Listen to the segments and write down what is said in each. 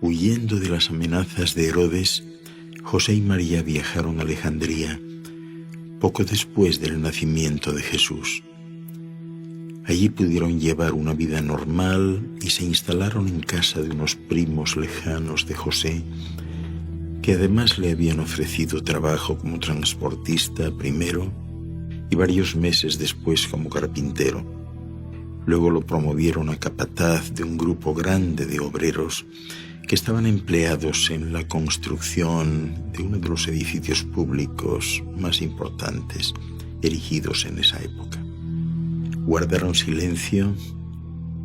Huyendo de las amenazas de Herodes, José y María viajaron a Alejandría poco después del nacimiento de Jesús. Allí pudieron llevar una vida normal y se instalaron en casa de unos primos lejanos de José, que además le habían ofrecido trabajo como transportista primero y varios meses después como carpintero. Luego lo promovieron a capataz de un grupo grande de obreros que estaban empleados en la construcción de uno de los edificios públicos más importantes erigidos en esa época. Guardaron silencio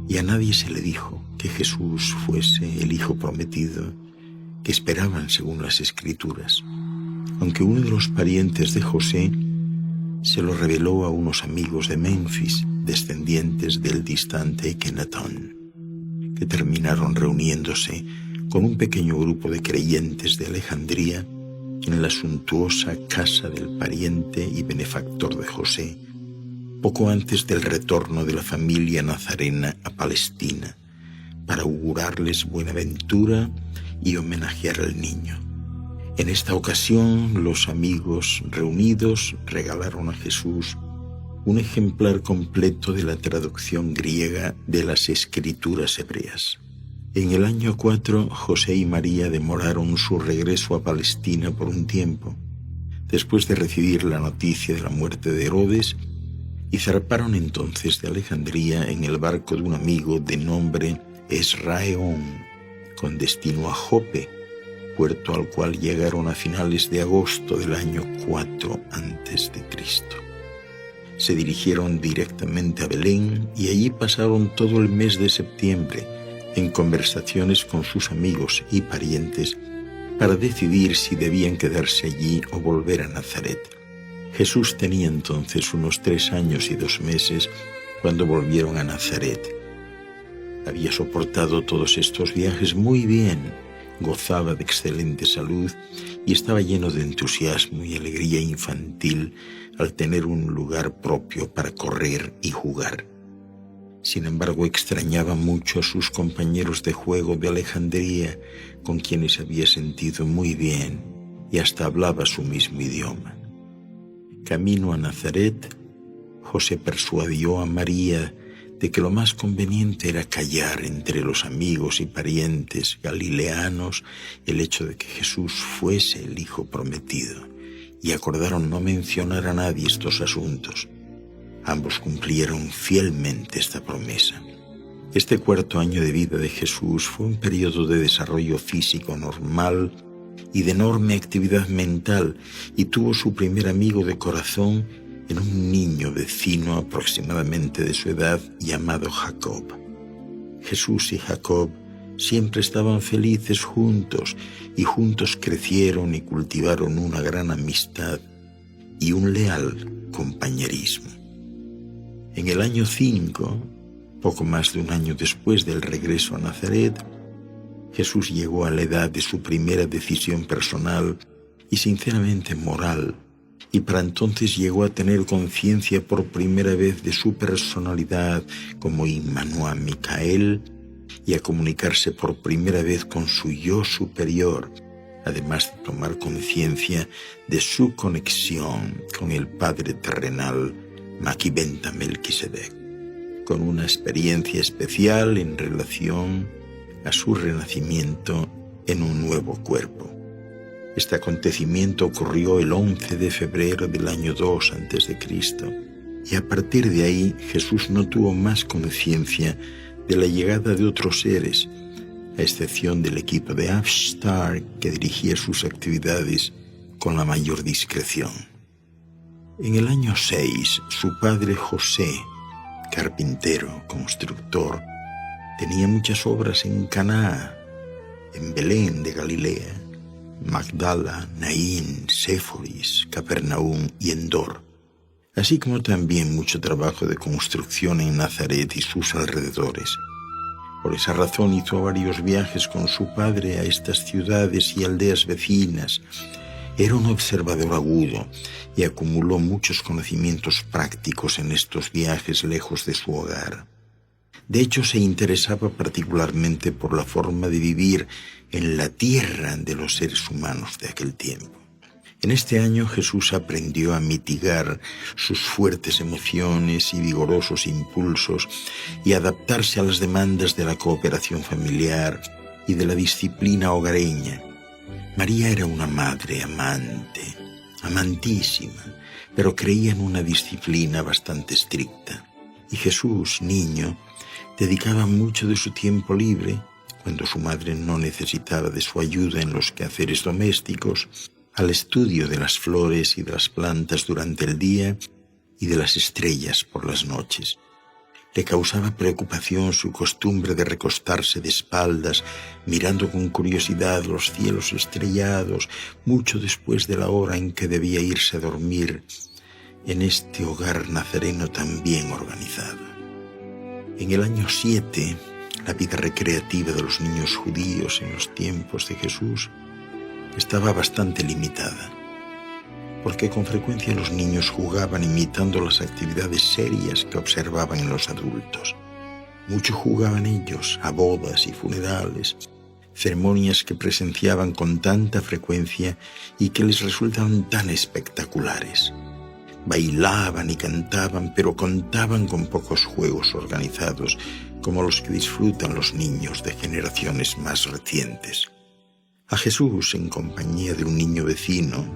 y a nadie se le dijo que Jesús fuese el Hijo prometido que esperaban según las Escrituras, aunque uno de los parientes de José se lo reveló a unos amigos de Memphis, descendientes del distante Ekenatón, que terminaron reuniéndose con un pequeño grupo de creyentes de Alejandría en la suntuosa casa del pariente y benefactor de José, poco antes del retorno de la familia nazarena a Palestina, para augurarles buena ventura y homenajear al niño. En esta ocasión, los amigos reunidos regalaron a Jesús un ejemplar completo de la traducción griega de las Escrituras hebreas. En el año 4, José y María demoraron su regreso a Palestina por un tiempo, después de recibir la noticia de la muerte de Herodes, y zarparon entonces de Alejandría en el barco de un amigo de nombre Esraeón, con destino a Jope, puerto al cual llegaron a finales de agosto del año 4 a.C. Se dirigieron directamente a Belén y allí pasaron todo el mes de septiembre en conversaciones con sus amigos y parientes para decidir si debían quedarse allí o volver a Nazaret. Jesús tenía entonces unos 3 años y 2 meses cuando volvieron a Nazaret. Había soportado todos estos viajes muy bien, gozaba de excelente salud y estaba lleno de entusiasmo y alegría infantil al tener un lugar propio para correr y jugar. Sin embargo, extrañaba mucho a sus compañeros de juego de Alejandría, con quienes había sentido muy bien y hasta hablaba su mismo idioma. Camino a Nazaret, José persuadió a María de que lo más conveniente era callar entre los amigos y parientes galileanos el hecho de que Jesús fuese el Hijo prometido, y acordaron no mencionar a nadie estos asuntos. Ambos cumplieron fielmente esta promesa. Este 4º año de vida de Jesús fue un periodo de desarrollo físico normal y de enorme actividad mental, y tuvo su primer amigo de corazón en un niño vecino aproximadamente de su edad llamado Jacob. Jesús y Jacob siempre estaban felices juntos y juntos crecieron y cultivaron una gran amistad y un leal compañerismo. En el año 5, poco más de un año después del regreso a Nazaret, Jesús llegó a la edad de su primera decisión personal y sinceramente moral, y para entonces llegó a tener conciencia por primera vez de su personalidad como Immanuel Micael y a comunicarse por primera vez con su yo superior, además de tomar conciencia de su conexión con el Padre terrenal Maquibenta Melquisedec, con una experiencia especial en relación a su renacimiento en un nuevo cuerpo. Este acontecimiento ocurrió el 11 de febrero del año 2 a.C., y a partir de ahí Jesús no tuvo más conciencia de la llegada de otros seres, a excepción del equipo de Avstar, que dirigía sus actividades con la mayor discreción. En el año 6, su padre José, carpintero, constructor, tenía muchas obras en Caná, en Belén de Galilea, Magdala, Naín, Séforis, Capernaum y Endor, así como también mucho trabajo de construcción en Nazaret y sus alrededores. Por esa razón hizo varios viajes con su padre a estas ciudades y aldeas vecinas. Era un observador agudo y acumuló muchos conocimientos prácticos en estos viajes lejos de su hogar. De hecho, se interesaba particularmente por la forma de vivir en la tierra de los seres humanos de aquel tiempo. En este año Jesús aprendió a mitigar sus fuertes emociones y vigorosos impulsos y adaptarse a las demandas de la cooperación familiar y de la disciplina hogareña. María era una madre amante, amantísima, pero creía en una disciplina bastante estricta. Y Jesús, niño, dedicaba mucho de su tiempo libre, cuando su madre no necesitaba de su ayuda en los quehaceres domésticos, al estudio de las flores y de las plantas durante el día y de las estrellas por las noches. Le causaba preocupación su costumbre de recostarse de espaldas, mirando con curiosidad los cielos estrellados, mucho después de la hora en que debía irse a dormir, en este hogar nazareno tan bien organizado. En el año 7, la vida recreativa de los niños judíos en los tiempos de Jesús estaba bastante limitada, porque con frecuencia los niños jugaban imitando las actividades serias que observaban en los adultos. Mucho jugaban ellos a bodas y funerales, ceremonias que presenciaban con tanta frecuencia y que les resultaban tan espectaculares. Bailaban y cantaban, pero contaban con pocos juegos organizados, como los que disfrutan los niños de generaciones más recientes. A Jesús, en compañía de un niño vecino,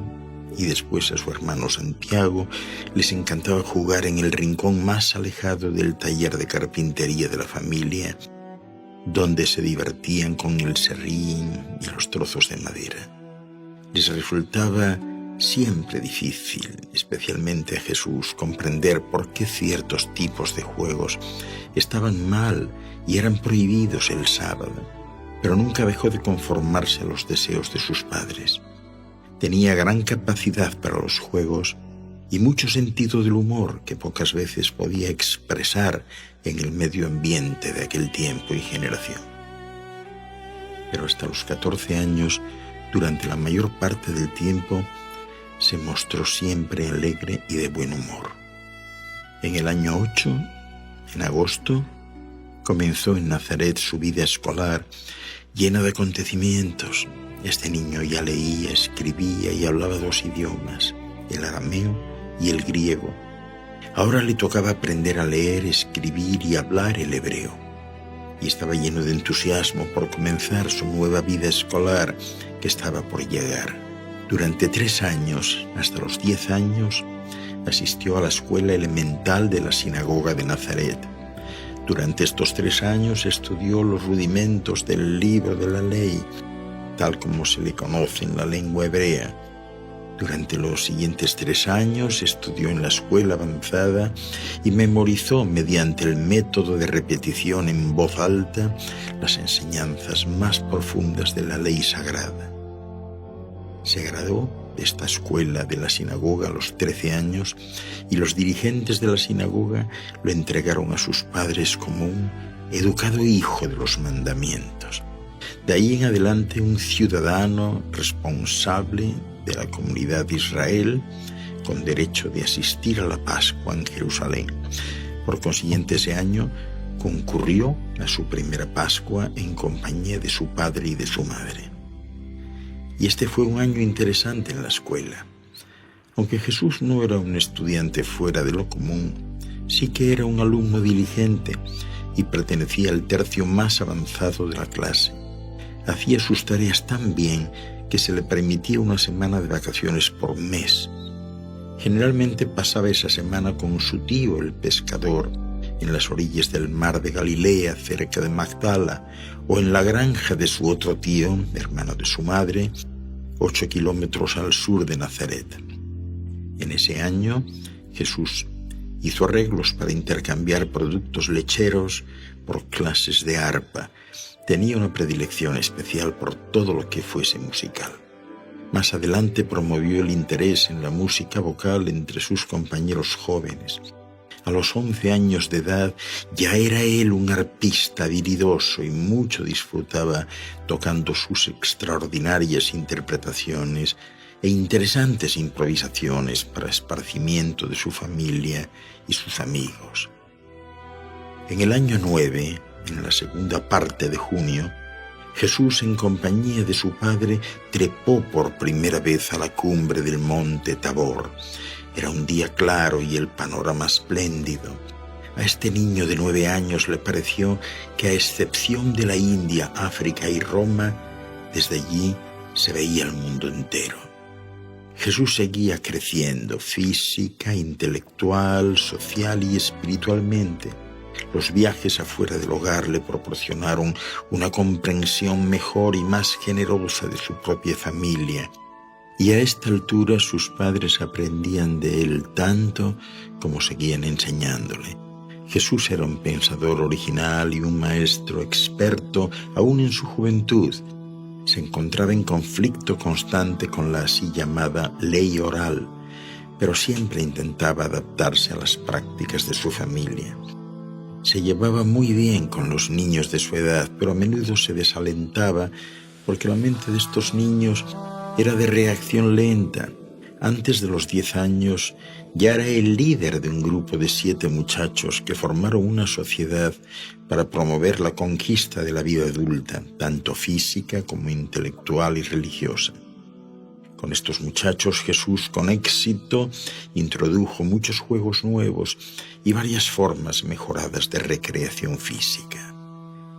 y después a su hermano Santiago, les encantaba jugar en el rincón más alejado del taller de carpintería de la familia, donde se divertían con el serrín y los trozos de madera. Les resultaba siempre difícil, especialmente a Jesús, comprender por qué ciertos tipos de juegos estaban mal y eran prohibidos el sábado, pero nunca dejó de conformarse a los deseos de sus padres. Tenía gran capacidad para los juegos y mucho sentido del humor que pocas veces podía expresar en el medio ambiente de aquel tiempo y generación. Pero hasta los 14 años, durante la mayor parte del tiempo, se mostró siempre alegre y de buen humor. En el año 8, en agosto, comenzó en Nazaret su vida escolar llena de acontecimientos. Este niño ya leía, escribía y hablaba 2 idiomas, el arameo y el griego. Ahora le tocaba aprender a leer, escribir y hablar el hebreo. Y estaba lleno de entusiasmo por comenzar su nueva vida escolar que estaba por llegar. Durante 3 años, hasta los 10 años, asistió a la escuela elemental de la sinagoga de Nazaret. Durante estos 3 años estudió los rudimentos del libro de la ley, tal como se le conoce en la lengua hebrea. Durante los siguientes 3 años estudió en la escuela avanzada y memorizó mediante el método de repetición en voz alta las enseñanzas más profundas de la ley sagrada. Se graduó de esta escuela de la sinagoga a los 13 años y los dirigentes de la sinagoga lo entregaron a sus padres como un educado hijo de los mandamientos. De ahí en adelante un ciudadano responsable de la comunidad de Israel, con derecho de asistir a la Pascua en Jerusalén. Por consiguiente, ese año concurrió a su primera Pascua en compañía de su padre y de su madre. Y este fue un año interesante en la escuela. Aunque Jesús no era un estudiante fuera de lo común, sí que era un alumno diligente y pertenecía al tercio más avanzado de la clase. Hacía sus tareas tan bien que se le permitía una semana de vacaciones por mes. Generalmente pasaba esa semana con su tío, el pescador, en las orillas del mar de Galilea, cerca de Magdala, o en la granja de su otro tío, hermano de su madre, 8 kilómetros al sur de Nazaret. En ese año, Jesús hizo arreglos para intercambiar productos lecheros por clases de arpa. Tenía una predilección especial por todo lo que fuese musical. Más adelante promovió el interés en la música vocal entre sus compañeros jóvenes. A los 11 años de edad ya era él un arpista habilidoso y mucho disfrutaba tocando sus extraordinarias interpretaciones e interesantes improvisaciones para esparcimiento de su familia y sus amigos. En el año 9, en la segunda parte de junio, Jesús, en compañía de su padre, trepó por primera vez a la cumbre del monte Tabor. Era un día claro y el panorama espléndido. A este niño de 9 años le pareció que, a excepción de la India, África y Roma, desde allí se veía el mundo entero. Jesús seguía creciendo física, intelectual, social y espiritualmente. Los viajes afuera del hogar le proporcionaron una comprensión mejor y más generosa de su propia familia, y a esta altura sus padres aprendían de él tanto como seguían enseñándole. Jesús era un pensador original y un maestro experto aún en su juventud. Se encontraba en conflicto constante con la así llamada ley oral, pero siempre intentaba adaptarse a las prácticas de su familia. Se llevaba muy bien con los niños de su edad, pero a menudo se desalentaba porque la mente de estos niños era de reacción lenta. Antes de los 10 años ya era el líder de un grupo de 7 muchachos que formaron una sociedad para promover la conquista de la vida adulta, tanto física como intelectual y religiosa. Con estos muchachos Jesús, con éxito, introdujo muchos juegos nuevos y varias formas mejoradas de recreación física.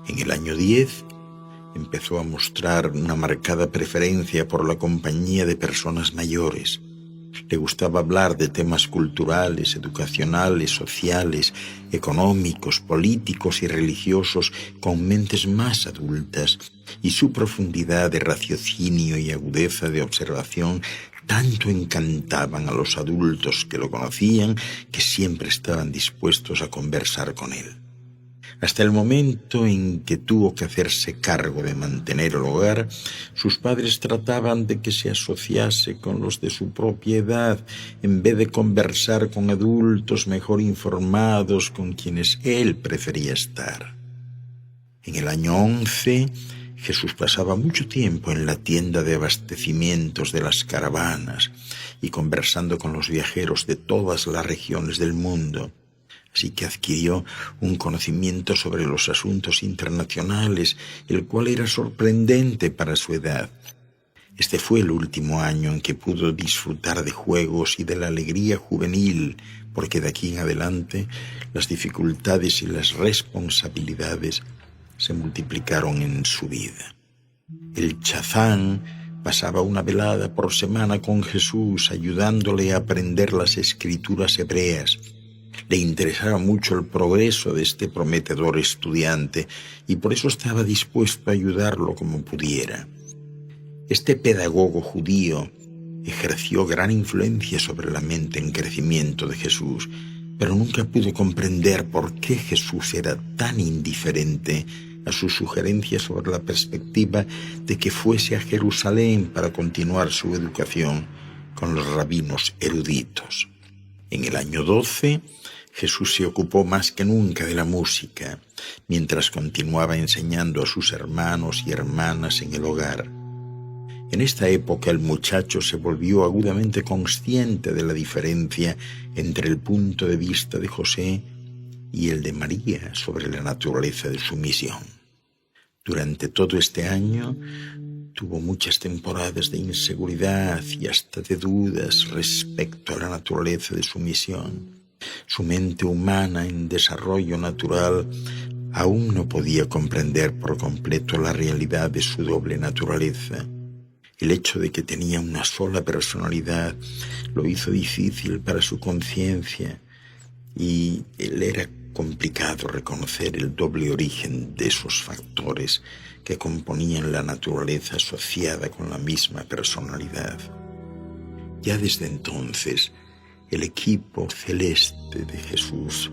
En el año 10 empezó a mostrar una marcada preferencia por la compañía de personas mayores. Le gustaba hablar de temas culturales, educacionales, sociales, económicos, políticos y religiosos con mentes más adultas, y su profundidad de raciocinio y agudeza de observación tanto encantaban a los adultos que lo conocían que siempre estaban dispuestos a conversar con él. Hasta el momento en que tuvo que hacerse cargo de mantener el hogar, sus padres trataban de que se asociase con los de su propia edad, en vez de conversar con adultos mejor informados con quienes él prefería estar. En el año 11, Jesús pasaba mucho tiempo en la tienda de abastecimientos de las caravanas y conversando con los viajeros de todas las regiones del mundo. Así que adquirió un conocimiento sobre los asuntos internacionales, el cual era sorprendente para su edad. Este fue el último año en que pudo disfrutar de juegos y de la alegría juvenil, porque de aquí en adelante las dificultades y las responsabilidades se multiplicaron en su vida. El chazán pasaba una velada por semana con Jesús, ayudándole a aprender las escrituras hebreas. Le interesaba mucho el progreso de este prometedor estudiante y por eso estaba dispuesto a ayudarlo como pudiera. Este pedagogo judío ejerció gran influencia sobre la mente en crecimiento de Jesús, pero nunca pudo comprender por qué Jesús era tan indiferente a sus sugerencias sobre la perspectiva de que fuese a Jerusalén para continuar su educación con los rabinos eruditos. En el año 12, Jesús se ocupó más que nunca de la música, mientras continuaba enseñando a sus hermanos y hermanas en el hogar. En esta época el muchacho se volvió agudamente consciente de la diferencia entre el punto de vista de José y el de María sobre la naturaleza de su misión. Durante todo este año tuvo muchas temporadas de inseguridad y hasta de dudas respecto a la naturaleza de su misión. Su mente humana en desarrollo natural aún no podía comprender por completo la realidad de su doble naturaleza. El hecho de que tenía una sola personalidad lo hizo difícil para su conciencia y le era complicado reconocer el doble origen de esos factores que componían la naturaleza asociada con la misma personalidad. Ya desde entonces, el equipo celeste de Jesús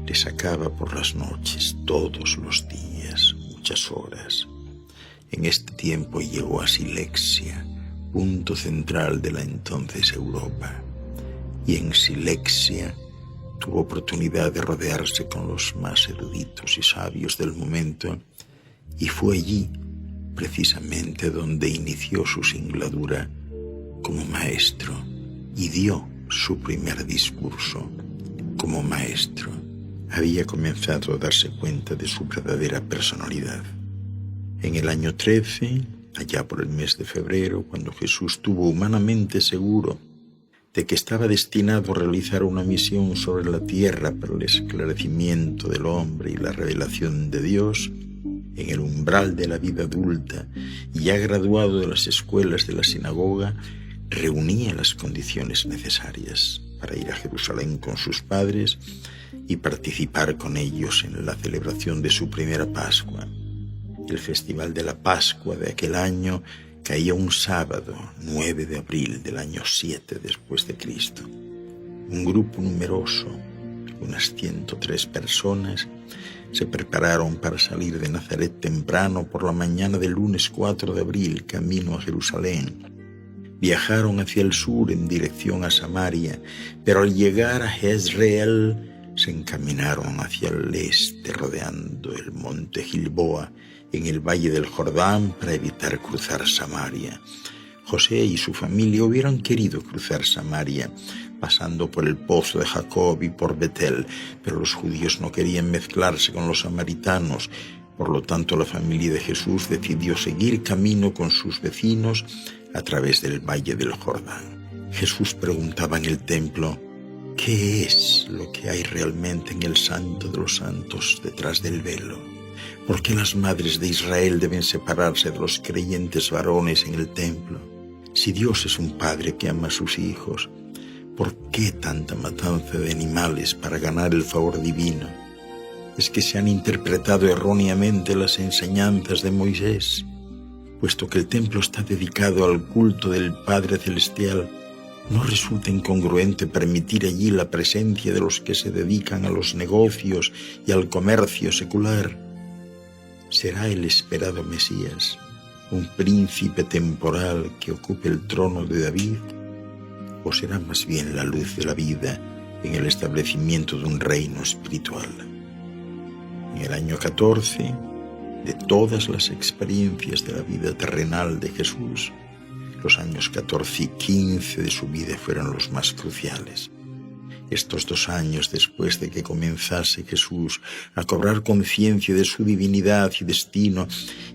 le sacaba por las noches, todos los días, muchas horas. En este tiempo llegó a Silexia, punto central de la entonces Europa, y en Silexia tuvo oportunidad de rodearse con los más eruditos y sabios del momento, y fue allí, precisamente, donde inició su singladura como maestro y dio su primer discurso como maestro. Había comenzado a darse cuenta de su verdadera personalidad. En el año 13, allá por el mes de febrero, cuando Jesús estuvo humanamente seguro de que estaba destinado a realizar una misión sobre la tierra para el esclarecimiento del hombre y la revelación de Dios, en el umbral de la vida adulta y ya graduado de las escuelas de la sinagoga, reunía las condiciones necesarias para ir a Jerusalén con sus padres y participar con ellos en la celebración de su primera Pascua. El festival de la Pascua de aquel año caía un sábado, 9 de abril del año 7 después de Cristo. Un grupo numeroso, unas 103 personas, se prepararon para salir de Nazaret temprano por la mañana del lunes 4 de abril, camino a Jerusalén. Viajaron hacia el sur en dirección a Samaria, pero al llegar a Jezreel se encaminaron hacia el este, rodeando el monte Gilboa en el valle del Jordán para evitar cruzar Samaria. José y su familia hubieran querido cruzar Samaria, pasando por el pozo de Jacob y por Betel, pero los judíos no querían mezclarse con los samaritanos. Por lo tanto, la familia de Jesús decidió seguir camino con sus vecinos a través del valle del Jordán. Jesús preguntaba en el templo: ¿qué es lo que hay realmente en el Santo de los Santos detrás del velo? ¿Por qué las madres de Israel deben separarse de los creyentes varones en el templo? Si Dios es un padre que ama a sus hijos, ¿por qué tanta matanza de animales para ganar el favor divino? ¿Es que se han interpretado erróneamente las enseñanzas de Moisés? Puesto que el templo está dedicado al culto del Padre Celestial, ¿no resulta incongruente permitir allí la presencia de los que se dedican a los negocios y al comercio secular? ¿Será el esperado Mesías un príncipe temporal que ocupe el trono de David? ¿O será más bien la luz de la vida en el establecimiento de un reino espiritual? En el año 14, de todas las experiencias de la vida terrenal de Jesús, los años 14 y 15 de su vida fueron los más cruciales. Estos 2 años después de que comenzase Jesús a cobrar conciencia de su divinidad y destino,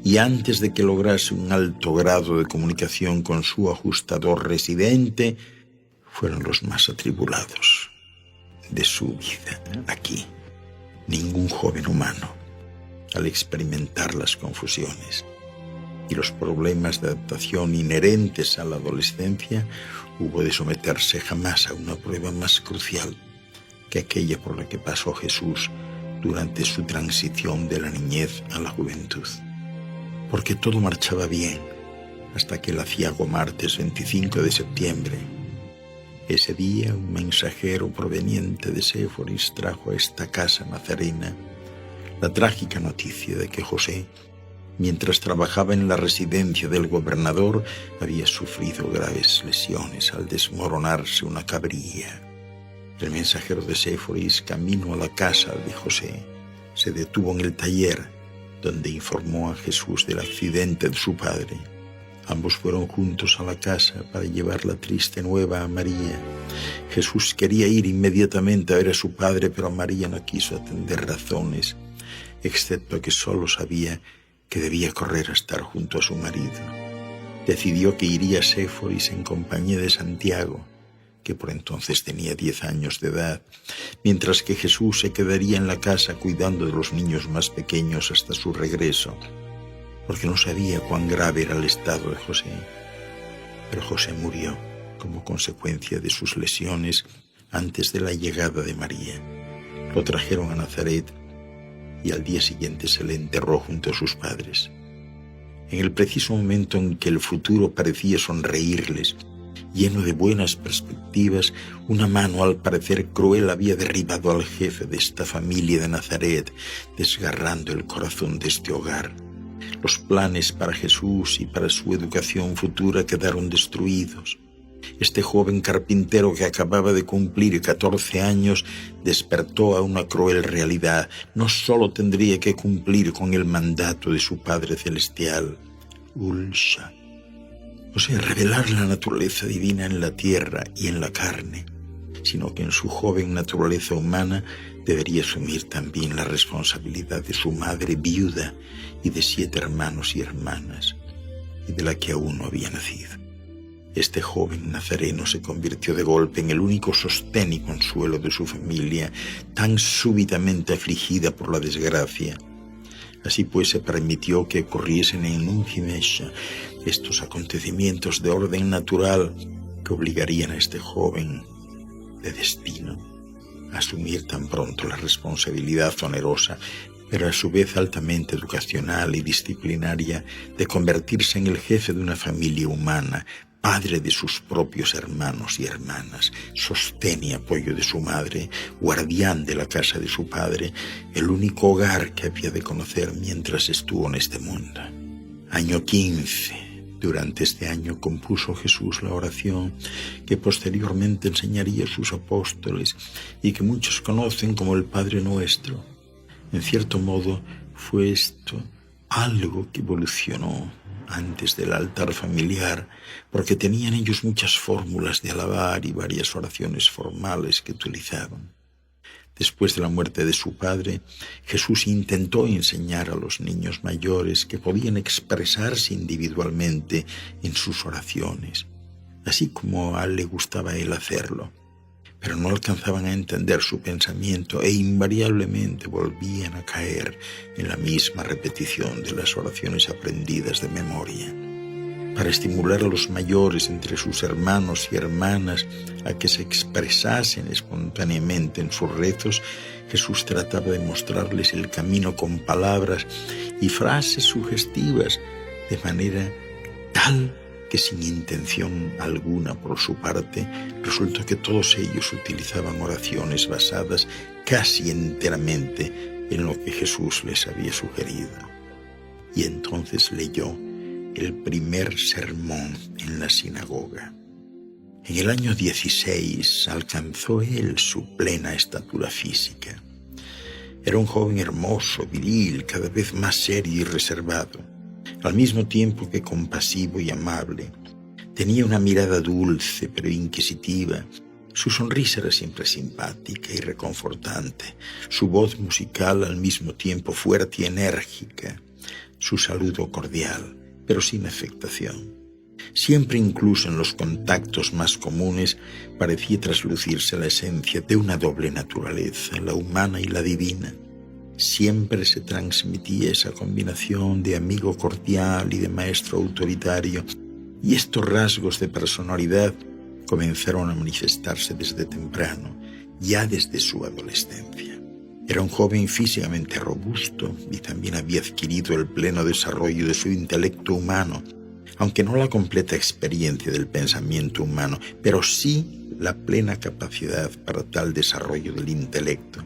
y antes de que lograse un alto grado de comunicación con su ajustador residente, fueron los más atribulados de su vida aquí. Ningún joven humano, al experimentar las confusiones y los problemas de adaptación inherentes a la adolescencia, hubo de someterse jamás a una prueba más crucial que aquella por la que pasó Jesús durante su transición de la niñez a la juventud. Porque todo marchaba bien hasta que el aciago martes 25 de septiembre. Ese día un mensajero proveniente de Séforis trajo a esta casa nazarena la trágica noticia de que José, mientras trabajaba en la residencia del gobernador, había sufrido graves lesiones al desmoronarse una cabrilla. El mensajero de Séforis, camino a la casa de José, se detuvo en el taller, donde informó a Jesús del accidente de su padre. Ambos fueron juntos a la casa para llevar la triste nueva a María. Jesús quería ir inmediatamente a ver a su padre, pero María no quiso atender razones, excepto que solo sabía que debía correr a estar junto a su marido. Decidió que iría a Séforis en compañía de Santiago, que por entonces tenía 10 años de edad, mientras que Jesús se quedaría en la casa cuidando de los niños más pequeños hasta su regreso, porque no sabía cuán grave era el estado de José. Pero José murió como consecuencia de sus lesiones antes de la llegada de María. Lo trajeron a Nazaret y al día siguiente se le enterró junto a sus padres. En el preciso momento en que el futuro parecía sonreírles, lleno de buenas perspectivas, una mano al parecer cruel había derribado al jefe de esta familia de Nazaret, desgarrando el corazón de este hogar. Los planes para Jesús y para su educación futura quedaron destruidos. Este joven carpintero que acababa de cumplir 14 años despertó a una cruel realidad. No solo tendría que cumplir con el mandato de su Padre Celestial, Ulsha, o sea, revelar la naturaleza divina en la tierra y en la carne, sino que en su joven naturaleza humana debería asumir también la responsabilidad de su madre viuda y de 7 hermanos y hermanas, y de la que aún no había nacido. Este joven nazareno se convirtió de golpe en el único sostén y consuelo de su familia, tan súbitamente afligida por la desgracia. Así pues se permitió que ocurriesen en Nunjimesha estos acontecimientos de orden natural que obligarían a este joven de destino a asumir tan pronto la responsabilidad onerosa, pero a su vez altamente educacional y disciplinaria, de convertirse en el jefe de una familia humana, padre de sus propios hermanos y hermanas, sostén y apoyo de su madre, guardián de la casa de su padre, el único hogar que había de conocer mientras estuvo en este mundo. Año 15. Durante este año compuso Jesús la oración que posteriormente enseñaría a sus apóstoles y que muchos conocen como el Padre Nuestro. En cierto modo fue esto algo que evolucionó antes del altar familiar, porque tenían ellos muchas fórmulas de alabar y varias oraciones formales que utilizaban. Después de la muerte de su padre, Jesús intentó enseñar a los niños mayores que podían expresarse individualmente en sus oraciones, así como a él le gustaba hacerlo, pero no alcanzaban a entender su pensamiento e invariablemente volvían a caer en la misma repetición de las oraciones aprendidas de memoria. Para estimular a los mayores entre sus hermanos y hermanas a que se expresasen espontáneamente en sus rezos, Jesús trataba de mostrarles el camino con palabras y frases sugestivas, de manera tal que sin intención alguna por su parte, resultó que todos ellos utilizaban oraciones basadas casi enteramente en lo que Jesús les había sugerido. Y entonces leyó el primer sermón en la sinagoga. En el año 16 alcanzó él su plena estatura física. Era un joven hermoso, viril, cada vez más serio y reservado, al mismo tiempo que compasivo y amable. Tenía una mirada dulce pero inquisitiva. Su sonrisa era siempre simpática y reconfortante, su voz musical al mismo tiempo fuerte y enérgica, su saludo cordial, pero sin afectación. Siempre, incluso en los contactos más comunes, parecía traslucirse la esencia de una doble naturaleza, la humana y la divina. Siempre se transmitía esa combinación de amigo cordial y de maestro autoritario, y estos rasgos de personalidad comenzaron a manifestarse desde temprano, ya desde su adolescencia. Era un joven físicamente robusto y también había adquirido el pleno desarrollo de su intelecto humano, aunque no la completa experiencia del pensamiento humano, pero sí la plena capacidad para tal desarrollo del intelecto.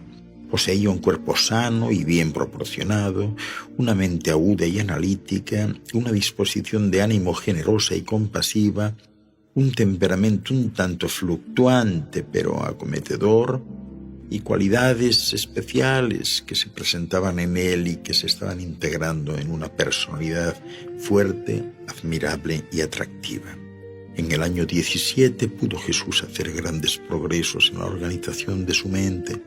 Poseía un cuerpo sano y bien proporcionado, una mente aguda y analítica, una disposición de ánimo generosa y compasiva, un temperamento un tanto fluctuante pero acometedor, y cualidades especiales que se presentaban en él y que se estaban integrando en una personalidad fuerte, admirable y atractiva. En el año 17 pudo Jesús hacer grandes progresos en la organización de su mente.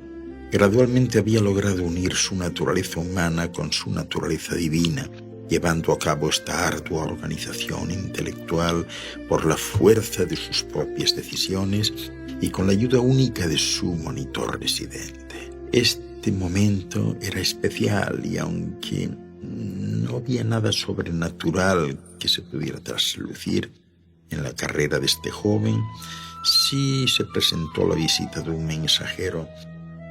Gradualmente había logrado unir su naturaleza humana con su naturaleza divina, llevando a cabo esta ardua organización intelectual por la fuerza de sus propias decisiones y con la ayuda única de su monitor residente. Este momento era especial y aunque no había nada sobrenatural que se pudiera traslucir en la carrera de este joven, sí se presentó la visita de un mensajero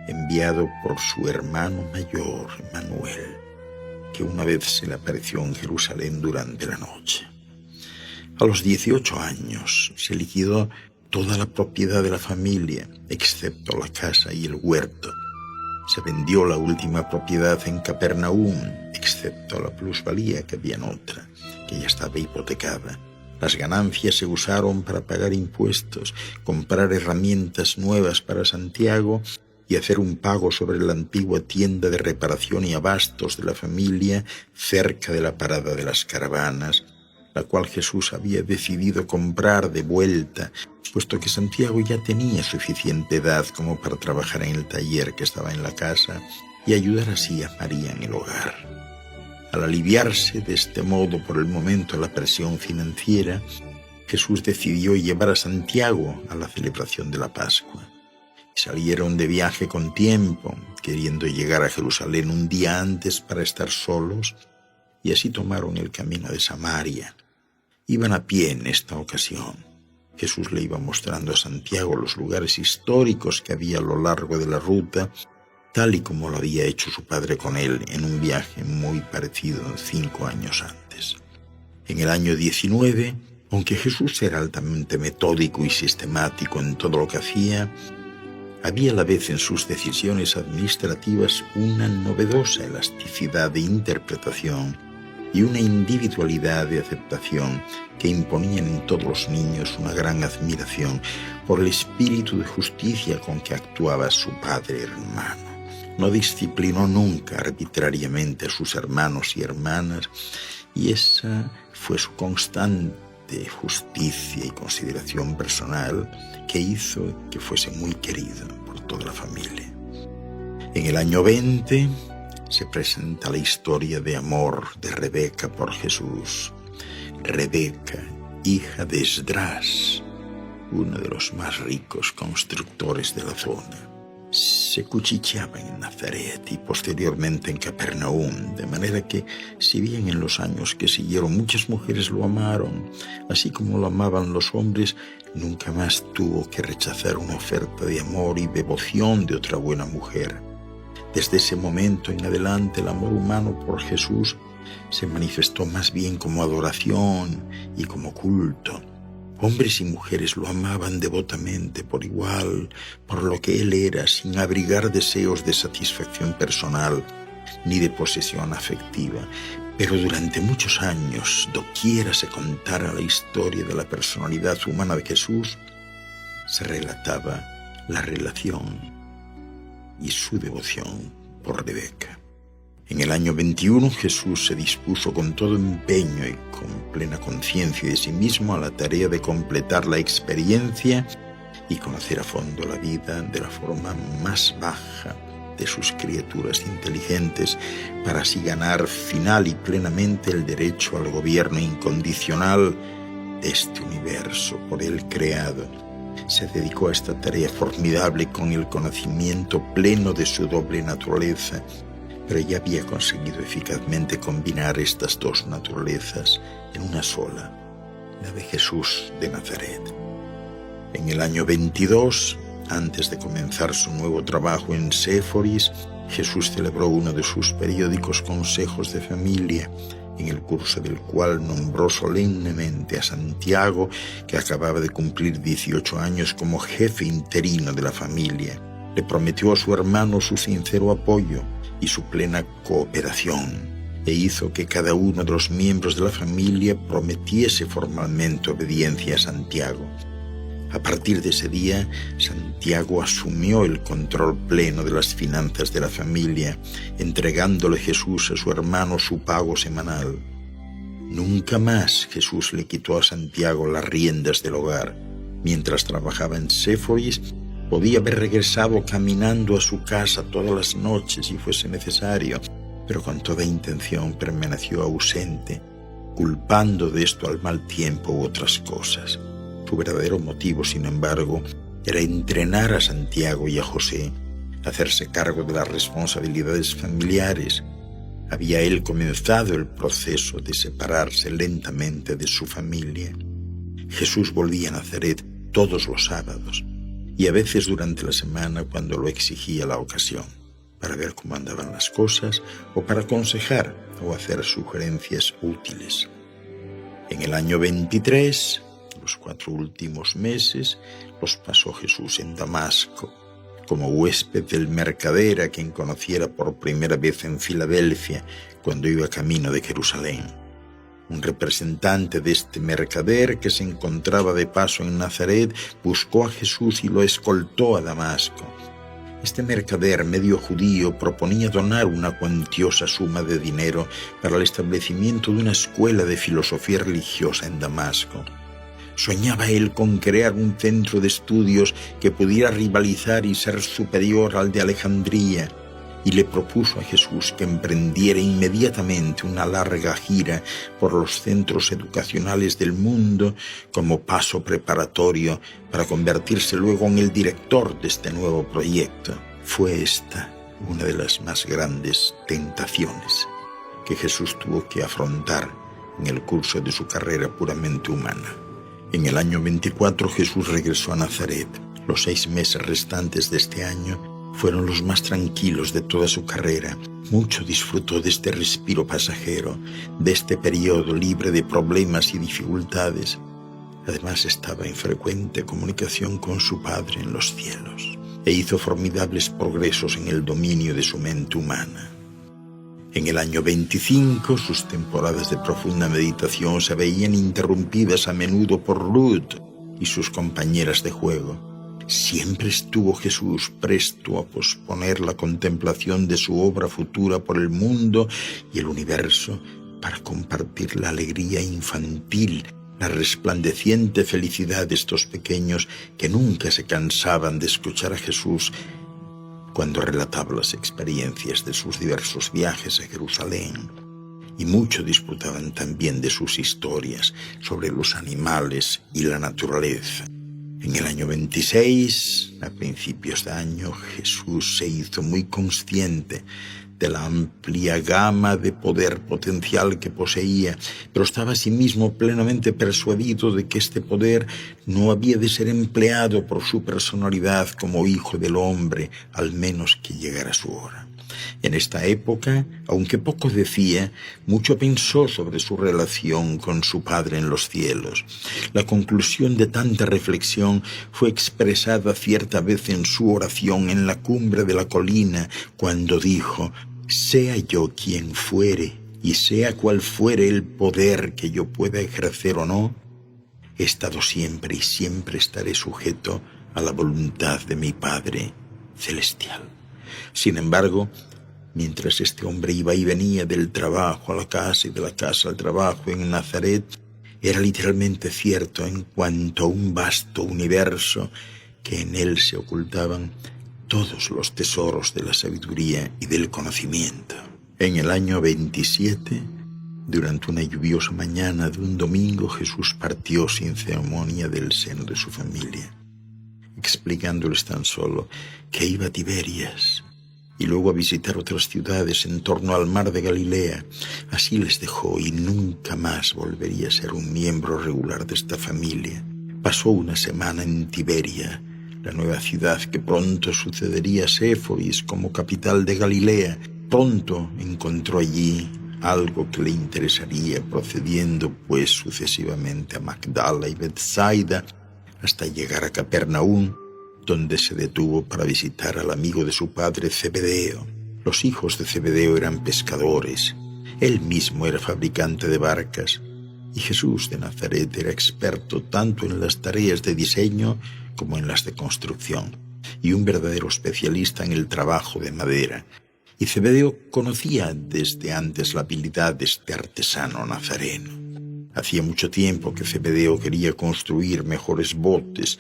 enviado por su hermano mayor, Manuel, que una vez se le apareció en Jerusalén durante la noche. A los 18 años se liquidó toda la propiedad de la familia, excepto la casa y el huerto. Se vendió la última propiedad en Capernaum, excepto la plusvalía que había en otra, que ya estaba hipotecada. Las ganancias se usaron para pagar impuestos, comprar herramientas nuevas para Santiago y hacer un pago sobre la antigua tienda de reparación y abastos de la familia cerca de la parada de las caravanas, la cual Jesús había decidido comprar de vuelta puesto que Santiago ya tenía suficiente edad como para trabajar en el taller que estaba en la casa y ayudar así a María en el hogar. Al aliviarse de este modo por el momento la presión financiera, Jesús decidió llevar a Santiago a la celebración de la Pascua. Salieron de viaje con tiempo, queriendo llegar a Jerusalén un día antes para estar solos, y así tomaron el camino de Samaria. Iban a pie en esta ocasión. Jesús le iba mostrando a Santiago los lugares históricos que había a lo largo de la ruta, tal y como lo había hecho su padre con él en un viaje muy parecido 5 años antes. En el año 19, aunque Jesús era altamente metódico y sistemático en todo lo que hacía, había a la vez en sus decisiones administrativas una novedosa elasticidad de interpretación y una individualidad de aceptación que imponían en todos los niños una gran admiración por el espíritu de justicia con que actuaba su padre hermano. No disciplinó nunca arbitrariamente a sus hermanos y hermanas, y esa fue su constante justicia y consideración personal que hizo que fuese muy querido por toda la familia. En el año 20 se presenta la historia de amor de Rebeca por Jesús. Rebeca, hija de Esdras, uno de los más ricos constructores de la zona, se cuchicheaba en Nazaret y posteriormente en Capernaum, de manera que, si bien en los años que siguieron muchas mujeres lo amaron, así como lo amaban los hombres, nunca más tuvo que rechazar una oferta de amor y devoción de otra buena mujer. Desde ese momento en adelante, el amor humano por Jesús se manifestó más bien como adoración y como culto. Hombres y mujeres lo amaban devotamente por igual, por lo que él era, sin abrigar deseos de satisfacción personal ni de posesión afectiva. Pero durante muchos años, doquiera se contara la historia de la personalidad humana de Jesús, se relataba la relación y su devoción por Rebeca. En el año 21 Jesús se dispuso con todo empeño y con plena conciencia de sí mismo a la tarea de completar la experiencia y conocer a fondo la vida de la forma más baja de sus criaturas inteligentes, para así ganar final y plenamente el derecho al gobierno incondicional de este universo por él creado. Se dedicó a esta tarea formidable con el conocimiento pleno de su doble naturaleza, pero ya había conseguido eficazmente combinar estas dos naturalezas en una sola, la de Jesús de Nazaret. En el año 22, antes de comenzar su nuevo trabajo en Séforis, Jesús celebró uno de sus periódicos consejos de familia, en el curso del cual nombró solemnemente a Santiago, que acababa de cumplir 18 años, como jefe interino de la familia. Le prometió a su hermano su sincero apoyo y su plena cooperación, e hizo que cada uno de los miembros de la familia prometiese formalmente obediencia a Santiago. A partir de ese día, Santiago asumió el control pleno de las finanzas de la familia, entregándole Jesús a su hermano su pago semanal. Nunca más Jesús le quitó a Santiago las riendas del hogar. Mientras trabajaba en Séforis, podía haber regresado caminando a su casa todas las noches si fuese necesario, pero con toda intención permaneció ausente, culpando de esto al mal tiempo u otras cosas. Su verdadero motivo, sin embargo, era entrenar a Santiago y a José a hacerse cargo de las responsabilidades familiares. Había él comenzado el proceso de separarse lentamente de su familia. Jesús volvía a Nazaret todos los sábados, y a veces durante la semana cuando lo exigía la ocasión, para ver cómo andaban las cosas o para aconsejar o hacer sugerencias útiles. En el año 23, los 4 últimos meses, los pasó Jesús en Damasco, como huésped del mercader a quien conociera por primera vez en Filadelfia cuando iba camino de Jerusalén. Un representante de este mercader, que se encontraba de paso en Nazaret, buscó a Jesús y lo escoltó a Damasco. Este mercader, medio judío, proponía donar una cuantiosa suma de dinero para el establecimiento de una escuela de filosofía religiosa en Damasco. Soñaba él con crear un centro de estudios que pudiera rivalizar y ser superior al de Alejandría, y le propuso a Jesús que emprendiera inmediatamente una larga gira por los centros educacionales del mundo como paso preparatorio para convertirse luego en el director de este nuevo proyecto. Fue esta una de las más grandes tentaciones que Jesús tuvo que afrontar en el curso de su carrera puramente humana. En el año 24 Jesús regresó a Nazaret. Los 6 meses restantes de este año fueron los más tranquilos de toda su carrera. Mucho disfrutó de este respiro pasajero, de este periodo libre de problemas y dificultades. Además estaba en frecuente comunicación con su Padre en los cielos e hizo formidables progresos en el dominio de su mente humana. En el año 25, sus temporadas de profunda meditación se veían interrumpidas a menudo por Ruth y sus compañeras de juego. Siempre estuvo Jesús presto a posponer la contemplación de su obra futura por el mundo y el universo para compartir la alegría infantil, la resplandeciente felicidad de estos pequeños que nunca se cansaban de escuchar a Jesús cuando relataba las experiencias de sus diversos viajes a Jerusalén. Y mucho disputaban también de sus historias sobre los animales y la naturaleza. En el año 26, a principios de año, Jesús se hizo muy consciente de la amplia gama de poder potencial que poseía, pero estaba asimismo plenamente persuadido de que este poder no había de ser empleado por su personalidad como hijo del hombre, al menos que llegara su hora. En esta época, aunque poco decía, mucho pensó sobre su relación con su Padre en los cielos. La conclusión de tanta reflexión fue expresada cierta vez en su oración en la cumbre de la colina, cuando dijo: «Sea yo quien fuere, y sea cual fuere el poder que yo pueda ejercer o no, he estado siempre y siempre estaré sujeto a la voluntad de mi Padre celestial». Sin embargo, mientras este hombre iba y venía del trabajo a la casa y de la casa al trabajo en Nazaret, era literalmente cierto en cuanto a un vasto universo que en él se ocultaban todos los tesoros de la sabiduría y del conocimiento. En el año 27, durante una lluviosa mañana de un domingo, Jesús partió sin ceremonia del seno de su familia, explicándoles tan solo que iba a Tiberias y luego a visitar otras ciudades en torno al mar de Galilea. Así les dejó y nunca más volvería a ser un miembro regular de esta familia. Pasó una semana en Tiberia, la nueva ciudad que pronto sucedería a Séforis como capital de Galilea. Pronto encontró allí algo que le interesaría, procediendo pues sucesivamente a Magdala y Betsaida hasta llegar a Capernaum, donde se detuvo para visitar al amigo de su padre Zebedeo. Los hijos de Zebedeo eran pescadores, él mismo era fabricante de barcas, y Jesús de Nazaret era experto tanto en las tareas de diseño como en las de construcción, y un verdadero especialista en el trabajo de madera. Y Zebedeo conocía desde antes la habilidad de este artesano nazareno. Hacía mucho tiempo que Zebedeo quería construir mejores botes.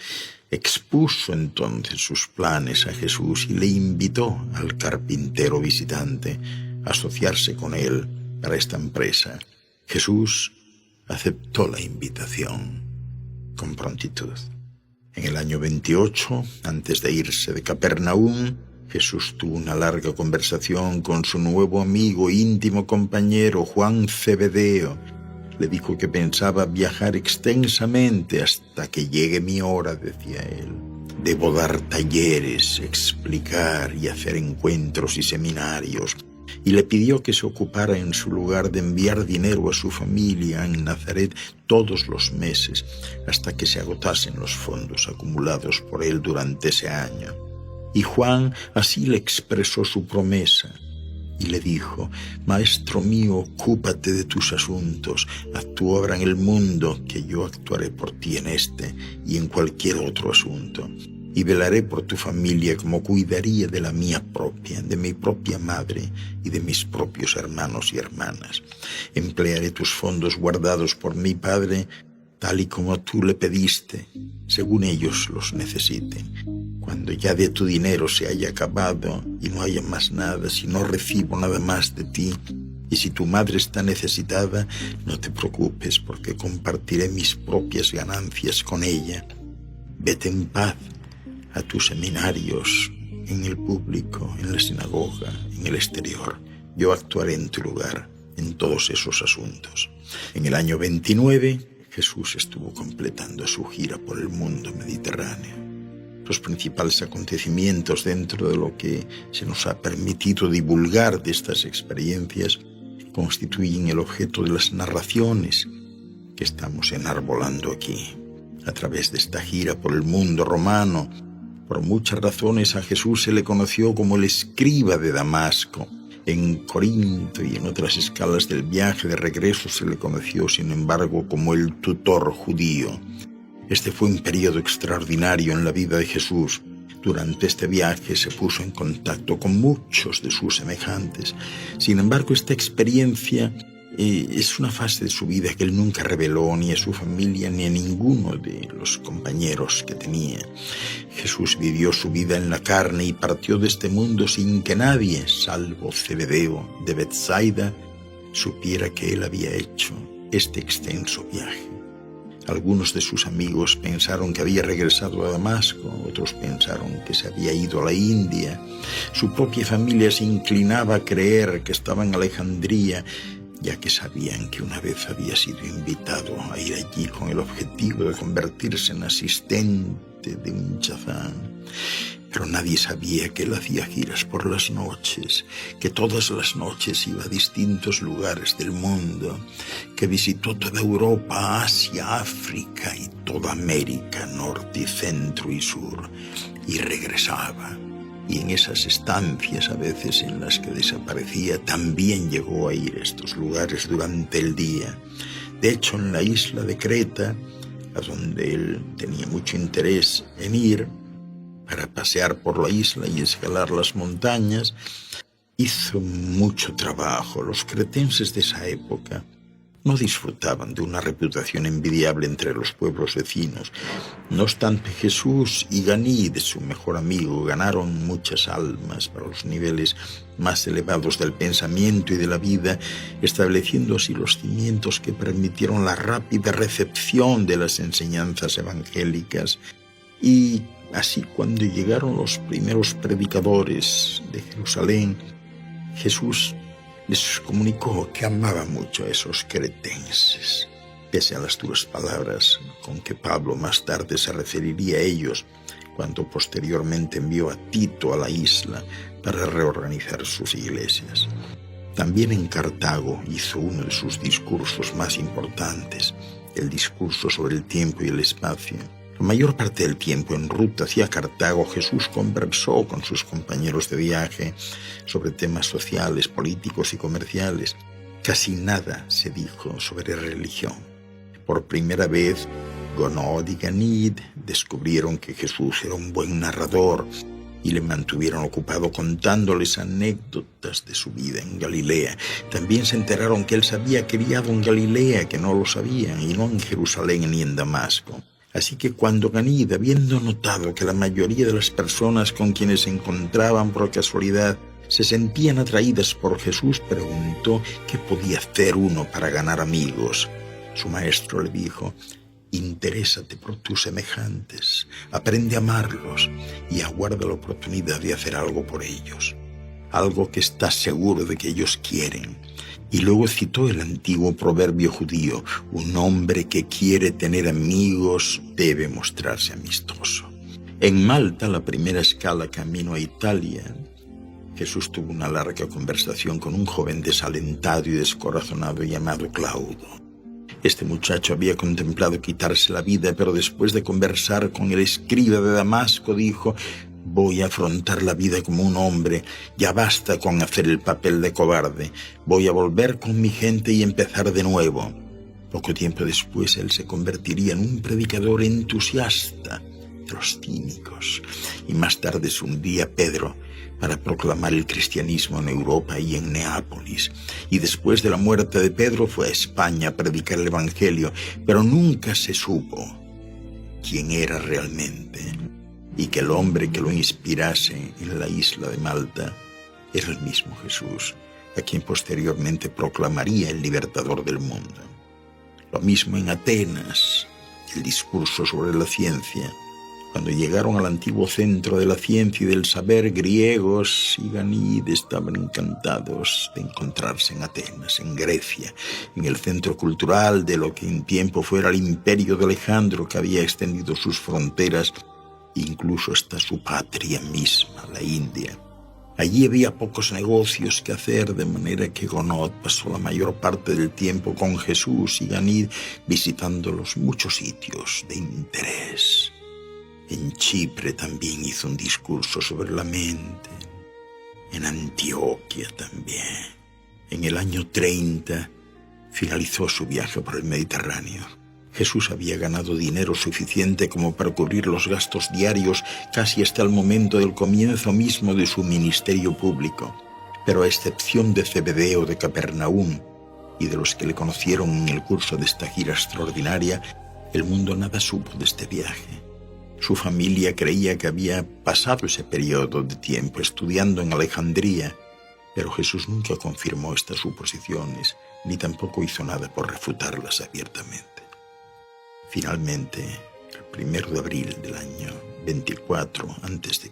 Expuso entonces sus planes a Jesús y le invitó al carpintero visitante a asociarse con él para esta empresa. Jesús aceptó la invitación con prontitud. En el año 28, antes de irse de Capernaum, Jesús tuvo una larga conversación con su nuevo amigo e íntimo compañero Juan Zebedeo. Le dijo que pensaba viajar extensamente hasta que llegue mi hora, decía él. Debo dar talleres, explicar y hacer encuentros y seminarios. Y le pidió que se ocupara en su lugar de enviar dinero a su familia en Nazaret todos los meses, hasta que se agotasen los fondos acumulados por él durante ese año. Y Juan así le expresó su promesa. Y le dijo: «Maestro mío, ocúpate de tus asuntos, haz tu obra en el mundo, que yo actuaré por ti en este y en cualquier otro asunto. Y velaré por tu familia como cuidaría de la mía propia, de mi propia madre y de mis propios hermanos y hermanas. Emplearé tus fondos guardados por mi Padre, tal y como tú le pediste, según ellos los necesiten. Cuando ya de tu dinero se haya acabado y no haya más nada, si no recibo nada más de ti, y si tu madre está necesitada, no te preocupes, porque compartiré mis propias ganancias con ella. Vete en paz a tus seminarios, en el público, en la sinagoga, en el exterior. Yo actuaré en tu lugar en todos esos asuntos. En el año 29, Jesús estuvo completando su gira por el mundo mediterráneo. Los principales acontecimientos dentro de lo que se nos ha permitido divulgar de estas experiencias constituyen el objeto de las narraciones que estamos enarbolando aquí. A través de esta gira por el mundo romano, por muchas razones a Jesús se le conoció como el escriba de Damasco. En Corinto y en otras escalas del viaje de regreso se le conoció, sin embargo, como el tutor judío. Este fue un periodo extraordinario en la vida de Jesús. Durante este viaje se puso en contacto con muchos de sus semejantes. Sin embargo, esta experiencia es una fase de su vida que él nunca reveló ni a su familia ni a ninguno de los compañeros que tenía. Jesús vivió su vida en la carne y partió de este mundo sin que nadie, salvo Zebedeo de Betsaida, supiera que él había hecho este extenso viaje. Algunos de sus amigos pensaron que había regresado a Damasco, otros pensaron que se había ido a la India. Su propia familia se inclinaba a creer que estaba en Alejandría, ya que sabían que una vez había sido invitado a ir allí con el objetivo de convertirse en asistente de un chazán. Pero nadie sabía que él hacía giras por las noches, que todas las noches iba a distintos lugares del mundo, que visitó toda Europa, Asia, África y toda América, norte, centro y sur, y regresaba. Y en esas estancias, a veces en las que desaparecía, también llegó a ir a estos lugares durante el día. De hecho, en la isla de Creta, a donde él tenía mucho interés en ir, para pasear por la isla y escalar las montañas, hizo mucho trabajo. Los cretenses de esa época no disfrutaban de una reputación envidiable entre los pueblos vecinos. No obstante, Jesús y Ganid, su mejor amigo, ganaron muchas almas para los niveles más elevados del pensamiento y de la vida, estableciendo así los cimientos que permitieron la rápida recepción de las enseñanzas evangélicas. Y así, cuando llegaron los primeros predicadores de Jerusalén, Jesús les comunicó que amaba mucho a esos cretenses, pese a las duras palabras con que Pablo más tarde se referiría a ellos, cuando posteriormente envió a Tito a la isla para reorganizar sus iglesias. También en Cartago hizo uno de sus discursos más importantes, el discurso sobre el tiempo y el espacio. La mayor parte del tiempo en ruta hacia Cartago, Jesús conversó con sus compañeros de viaje sobre temas sociales, políticos y comerciales. Casi nada se dijo sobre religión. Por primera vez, Gonod y Ganid descubrieron que Jesús era un buen narrador y le mantuvieron ocupado contándoles anécdotas de su vida en Galilea. También se enteraron que él se había criado en Galilea, que no lo sabían, y no en Jerusalén ni en Damasco. Así que cuando Ganid, habiendo notado que la mayoría de las personas con quienes se encontraban por casualidad se sentían atraídas por Jesús, preguntó qué podía hacer uno para ganar amigos. Su maestro le dijo: interésate por tus semejantes, aprende a amarlos y aguarda la oportunidad de hacer algo por ellos, algo que estás seguro de que ellos quieren. Y luego citó el antiguo proverbio judío: un hombre que quiere tener amigos debe mostrarse amistoso. En Malta, la primera escala camino a Italia, Jesús tuvo una larga conversación con un joven desalentado y descorazonado llamado Claudo. Este muchacho había contemplado quitarse la vida, pero después de conversar con el escriba de Damasco dijo: voy a afrontar la vida como un hombre, ya basta con hacer el papel de cobarde, voy a volver con mi gente y empezar de nuevo. Poco tiempo después él se convertiría en un predicador entusiasta de los cínicos y más tarde se uniría Pedro para proclamar el cristianismo en Europa y en Neápolis. Y después de la muerte de Pedro fue a España a predicar el Evangelio, pero nunca se supo quién era realmente, y que el hombre que lo inspirase en la isla de Malta era el mismo Jesús, a quien posteriormente proclamaría el libertador del mundo. Lo mismo en Atenas, el discurso sobre la ciencia. Cuando llegaron al antiguo centro de la ciencia y del saber, griegos y Ganid estaban encantados de encontrarse en Atenas, en Grecia, en el centro cultural de lo que en tiempo fuera el imperio de Alejandro, que había extendido sus fronteras incluso hasta su patria misma, la India. Allí había pocos negocios que hacer, de manera que Gounod pasó la mayor parte del tiempo con Jesús y Ganid visitando los muchos sitios de interés. En Chipre también hizo un discurso sobre la mente, en Antioquia también. En el año 30 finalizó su viaje por el Mediterráneo. Jesús había ganado dinero suficiente como para cubrir los gastos diarios casi hasta el momento del comienzo mismo de su ministerio público. Pero a excepción de Zebedeo de Capernaum y de los que le conocieron en el curso de esta gira extraordinaria, el mundo nada supo de este viaje. Su familia creía que había pasado ese periodo de tiempo estudiando en Alejandría, pero Jesús nunca confirmó estas suposiciones, ni tampoco hizo nada por refutarlas abiertamente. Finalmente, el 1 de abril del año 24 a.C.,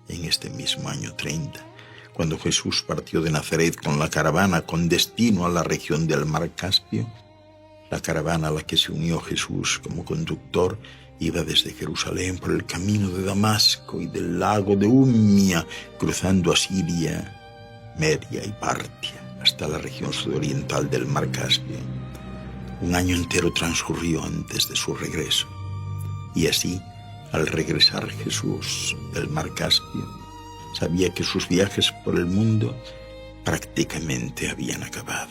en este mismo año 30, cuando Jesús partió de Nazaret con la caravana con destino a la región del Mar Caspio, la caravana a la que se unió Jesús como conductor iba desde Jerusalén por el camino de Damasco y del lago de Umia, cruzando a Siria, Media y Partia, hasta la región sudoriental del Mar Caspio. Un año entero transcurrió antes de su regreso. Y así, al regresar Jesús del Mar Caspio, sabía que sus viajes por el mundo prácticamente habían acabado.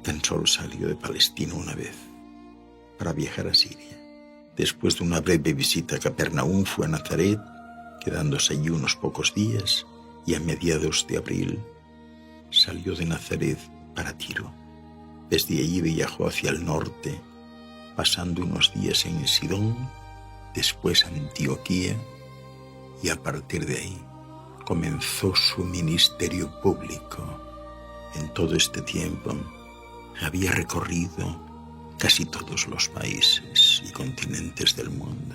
Tan solo salió de Palestina una vez para viajar a Siria. Después de una breve visita a Capernaum, fue a Nazaret, quedándose allí unos pocos días, y a mediados de abril salió de Nazaret para Tiro. Desde allí viajó hacia el norte, pasando unos días en Sidón, después Antioquía, y a partir de ahí comenzó su ministerio público. En todo este tiempo había recorrido casi todos los países y continentes del mundo.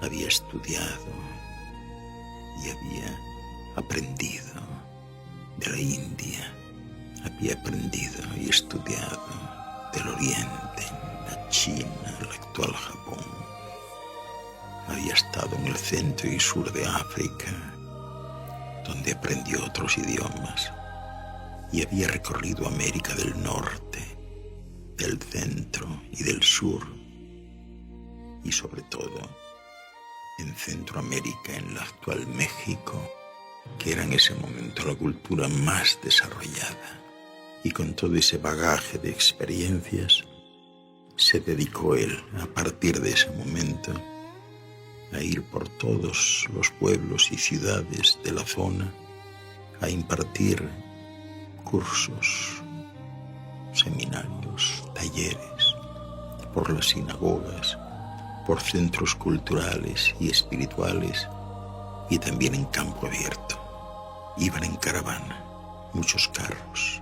Había estudiado y había aprendido de la India. Había aprendido y estudiado del Oriente, la China, el actual Japón. Había estado en el centro y sur de África, donde aprendió otros idiomas, y había recorrido América del Norte, del centro y del sur, y sobre todo en Centroamérica, en la actual México, que era en ese momento la cultura más desarrollada. Y con todo ese bagaje de experiencias, se dedicó él, a partir de ese momento, a ir por todos los pueblos y ciudades de la zona, a impartir cursos, seminarios, talleres, por las sinagogas, por centros culturales y espirituales, y también en campo abierto. Iban en caravana, muchos carros,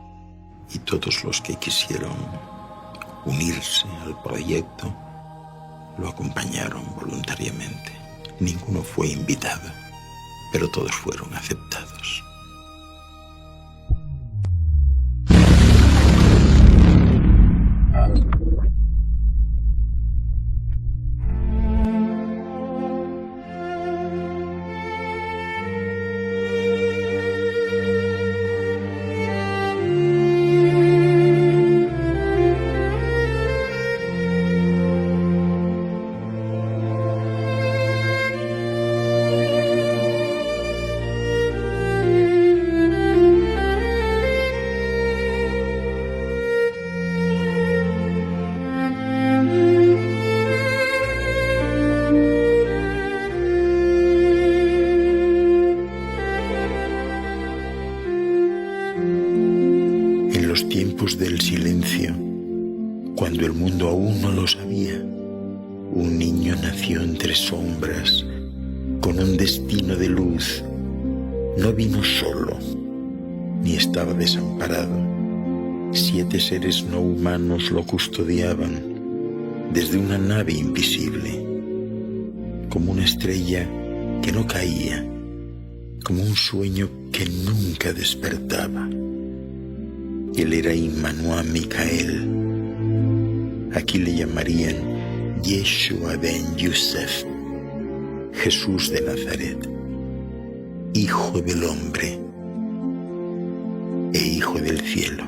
y todos los que quisieron unirse al proyecto lo acompañaron voluntariamente. Ninguno fue invitado, pero todos fueron aceptados. cuando el mundo aún no lo sabía, un niño nació entre sombras, con un destino de luz. No vino solo, ni estaba desamparado. 7 seres no humanos lo custodiaban desde una nave invisible, como una estrella que no caía, como un sueño que nunca despertaba. Él era Immanuel Micael. Aquí le llamarían Yeshua ben Yosef, Jesús de Nazaret, Hijo del Hombre e Hijo del Cielo.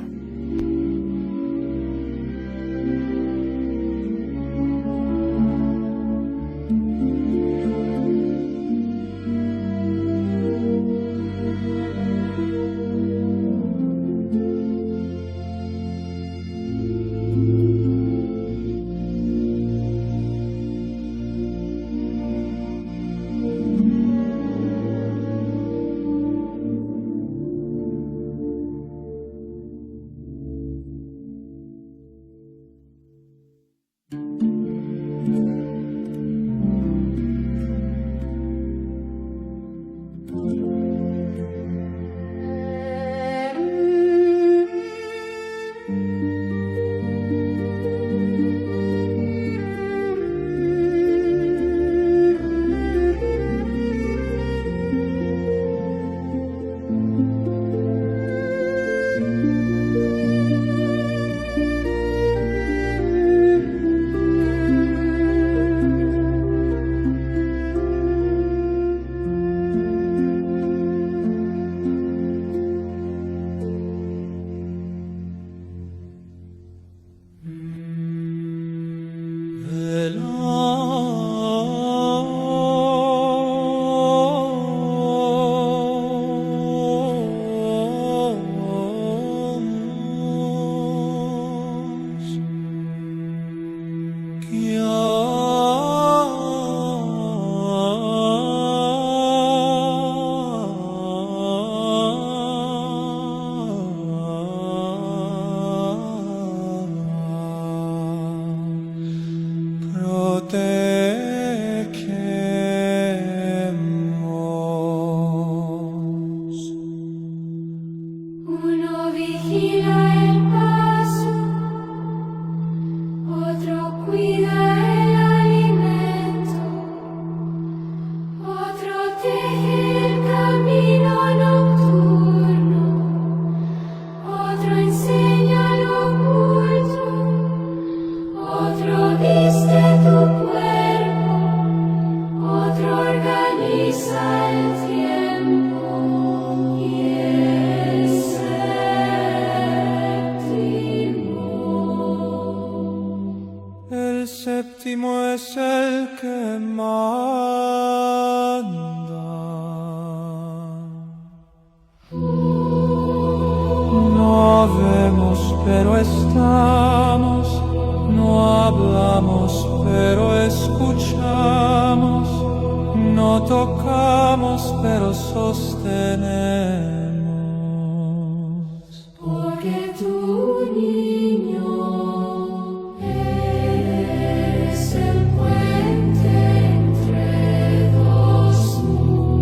Es el que manda. No vemos, pero estamos. No hablamos, pero escuchamos. No tocamos, pero sostenemos. Porque tu niño es el puente entre dos mundos.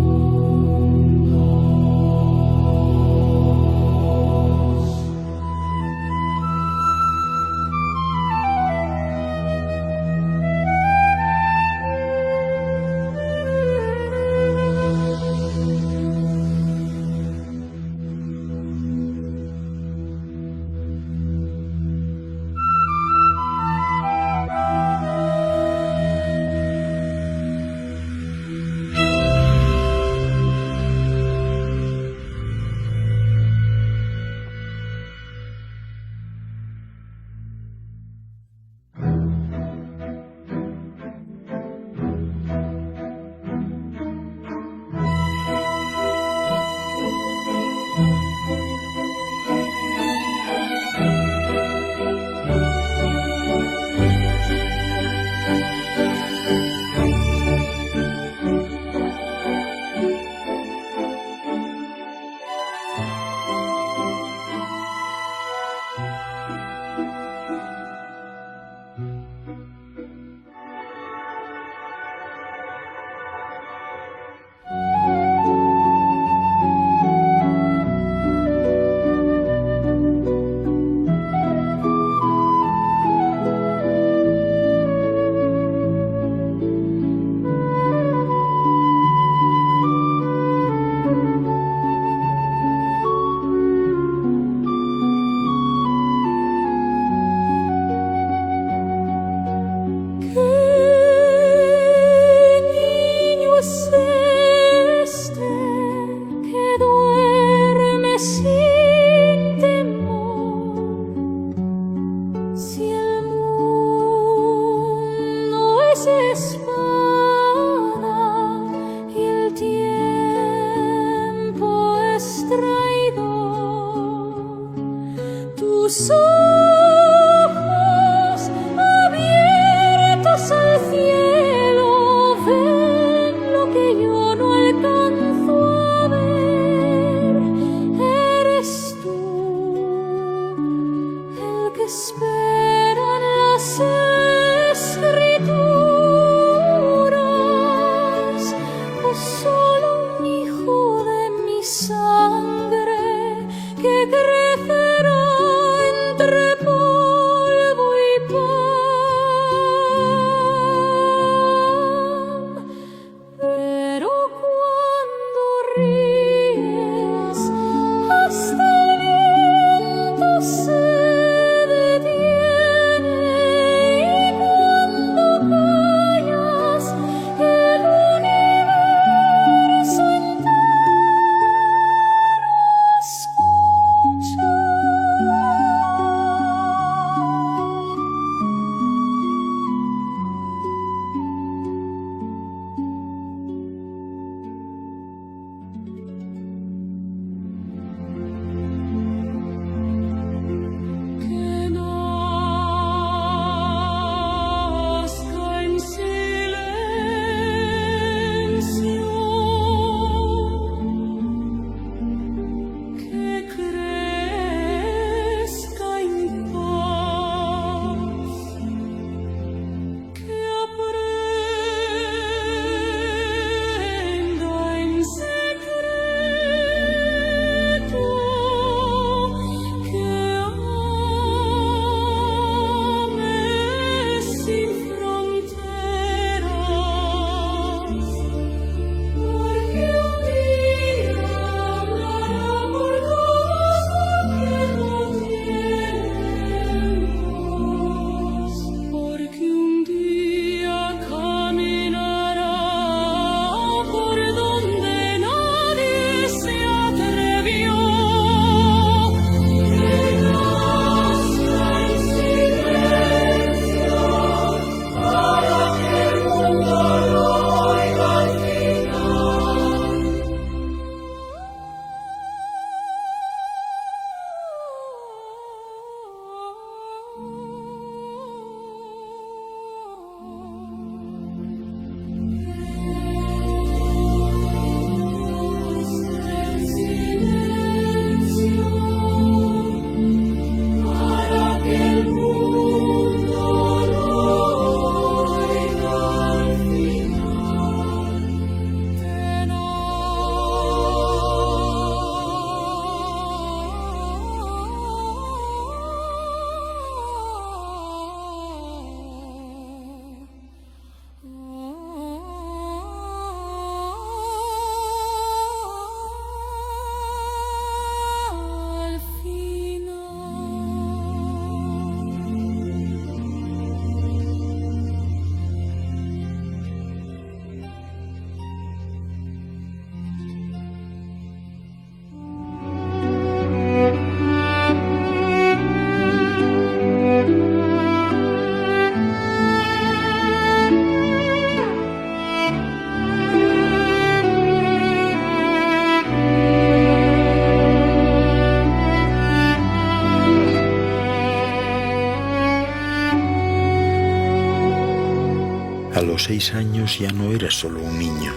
6 años ya no era solo un niño,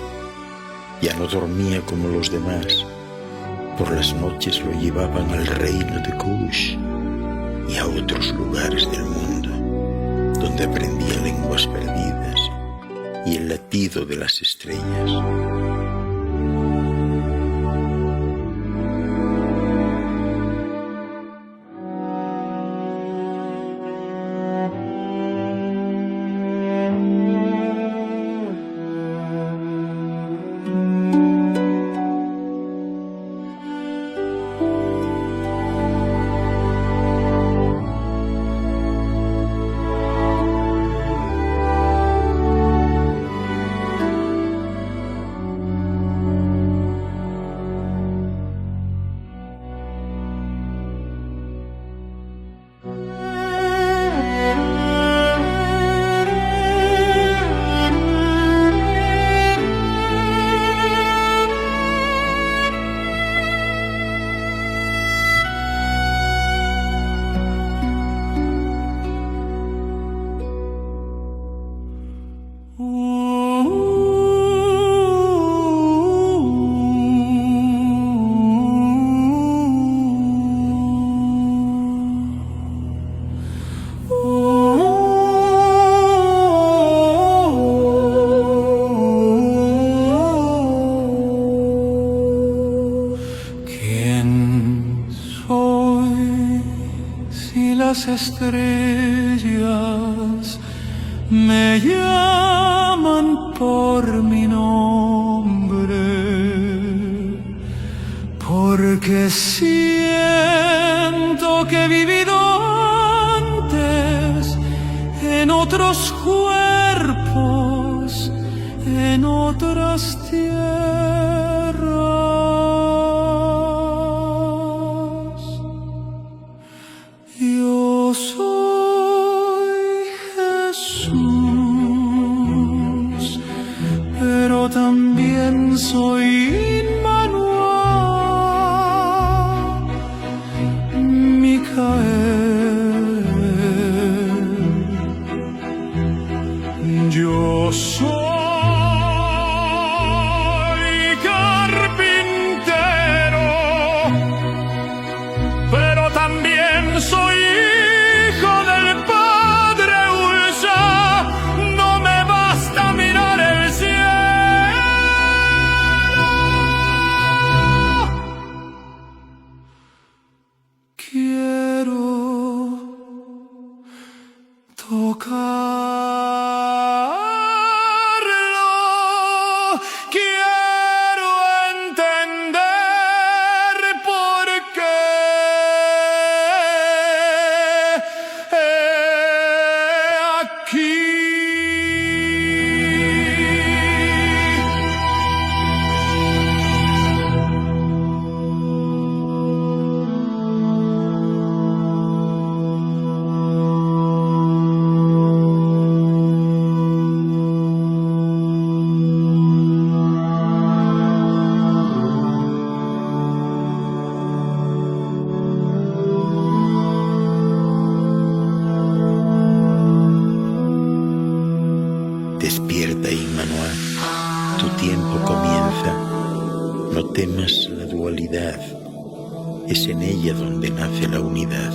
ya no dormía como los demás. Por las noches lo llevaban al reino de Kush y a otros lugares del mundo, donde aprendía lenguas perdidas y el latido de las estrellas. Las estrellas me llaman por mi nombre, porque siento que he vivido antes en otros cuerpos, en otras tierras. Yo soy Jesús, pero también soy Immanuel, Micael. Yo soy carpintero, pero también soy hijo del Padre Ulsa. No me basta mirar el cielo, quiero tocarlo, quiero entender por qué aquí. Despierta, Immanuel, tu tiempo comienza. No temas la dualidad, es en ella donde nace la unidad.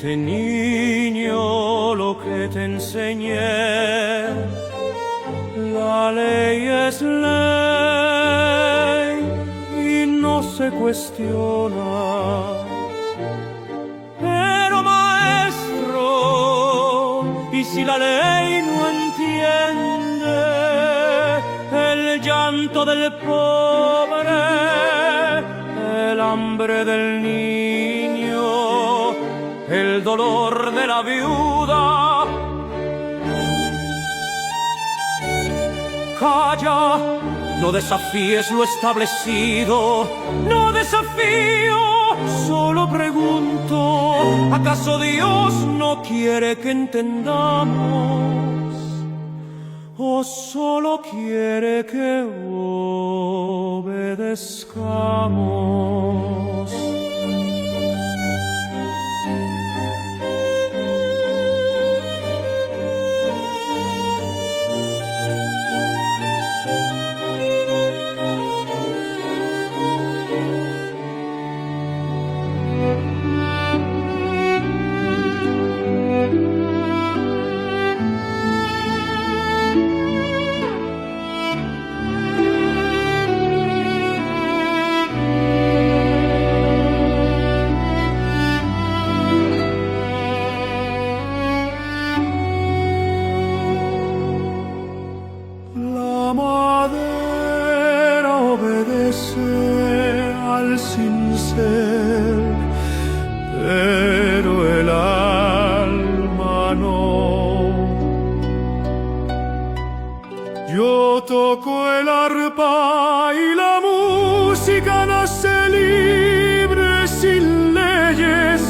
Oíste, niño, lo que te enseñé. La ley es ley y no se cuestiona. Pero maestro, ¿y si la ley no entiende el llanto del pobre, el hambre del niño, el dolor de la viuda? Calla, no desafíes lo establecido, no desafío, solo pregunto, ¿acaso Dios no quiere que entendamos? ¿O solo quiere que obedezcamos? La madera obedece al cincel, pero el alma no. Yo toco el arpa y la música nace libre, sin leyes,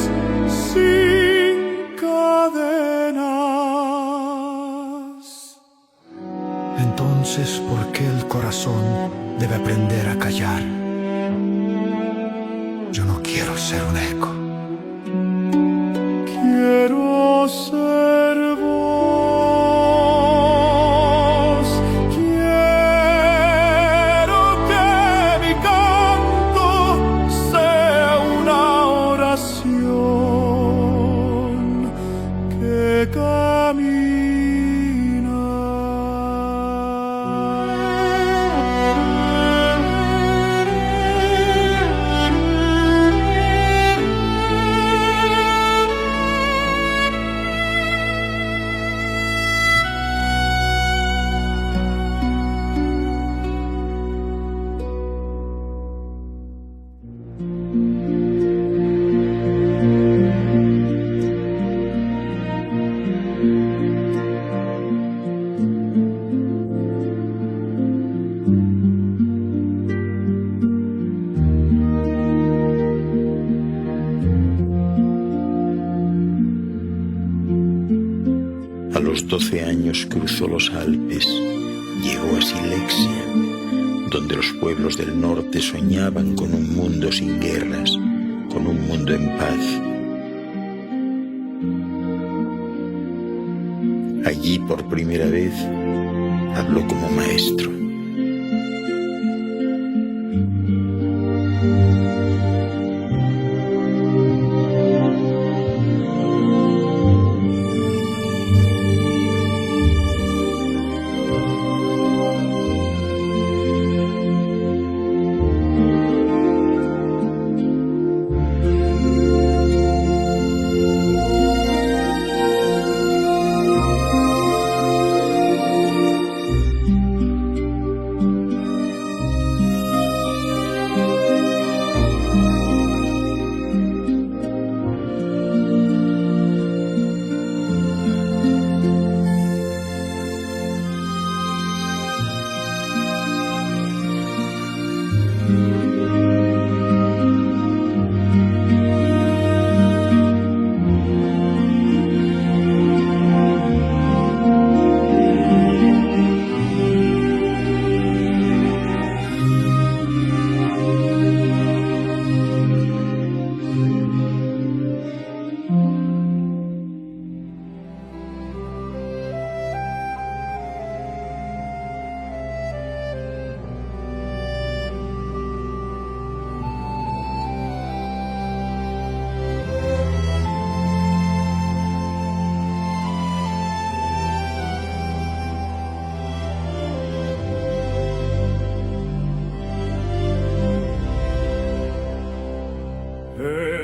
sin cadenas. Entonces, ¿por qué el corazón debe aprender a callar? Yo no quiero ser un eco. Quiero ser voz, quiero que mi canto sea una oración que A los 12 años cruzó los Alpes, llegó a Silexia, donde los pueblos del norte soñaban con un mundo sin guerras, con un mundo en paz. Allí por primera vez habló como maestro.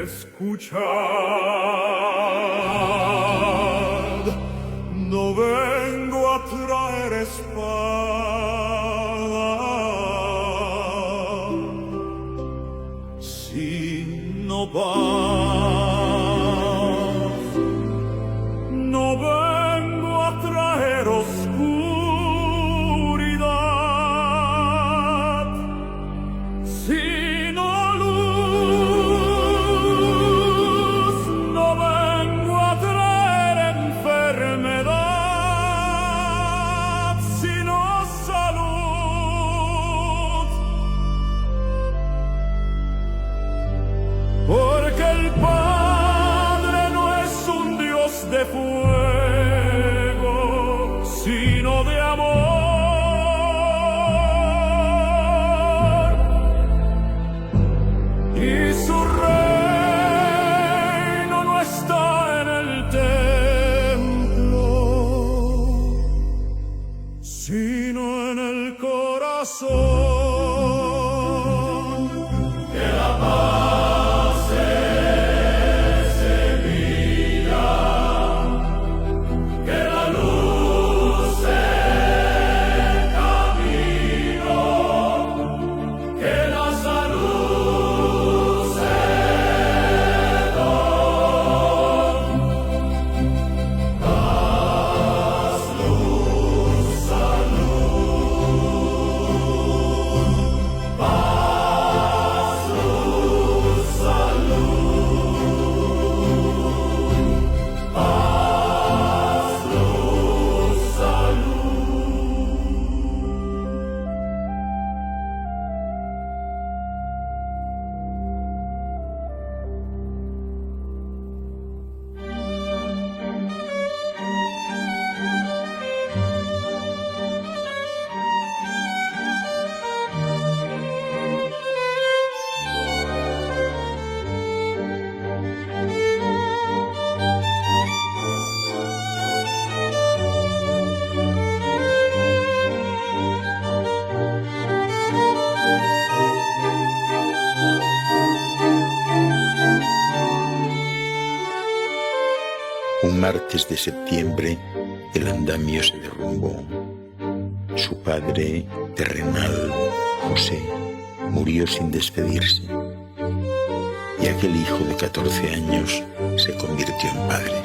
Escuchad, no vengo a traer espada, sino paz. No vengo a traer oscuridad, sino luz. No vengo a traer enfermedad, sino salud. Porque el Padre no es un Dios de fuego, sino de amor. Y su reino no está en el templo, sino en el corazón. Que la paz es semilla, que la luz es camino, que la salud es don. Paz, luz, salud. Paz, luz, salud. Paz, luz, salud. Un martes de septiembre el andamio se derrumbó. Su padre terrenal, José, murió sin despedirse. Y aquel hijo de 14 años se convirtió en padre.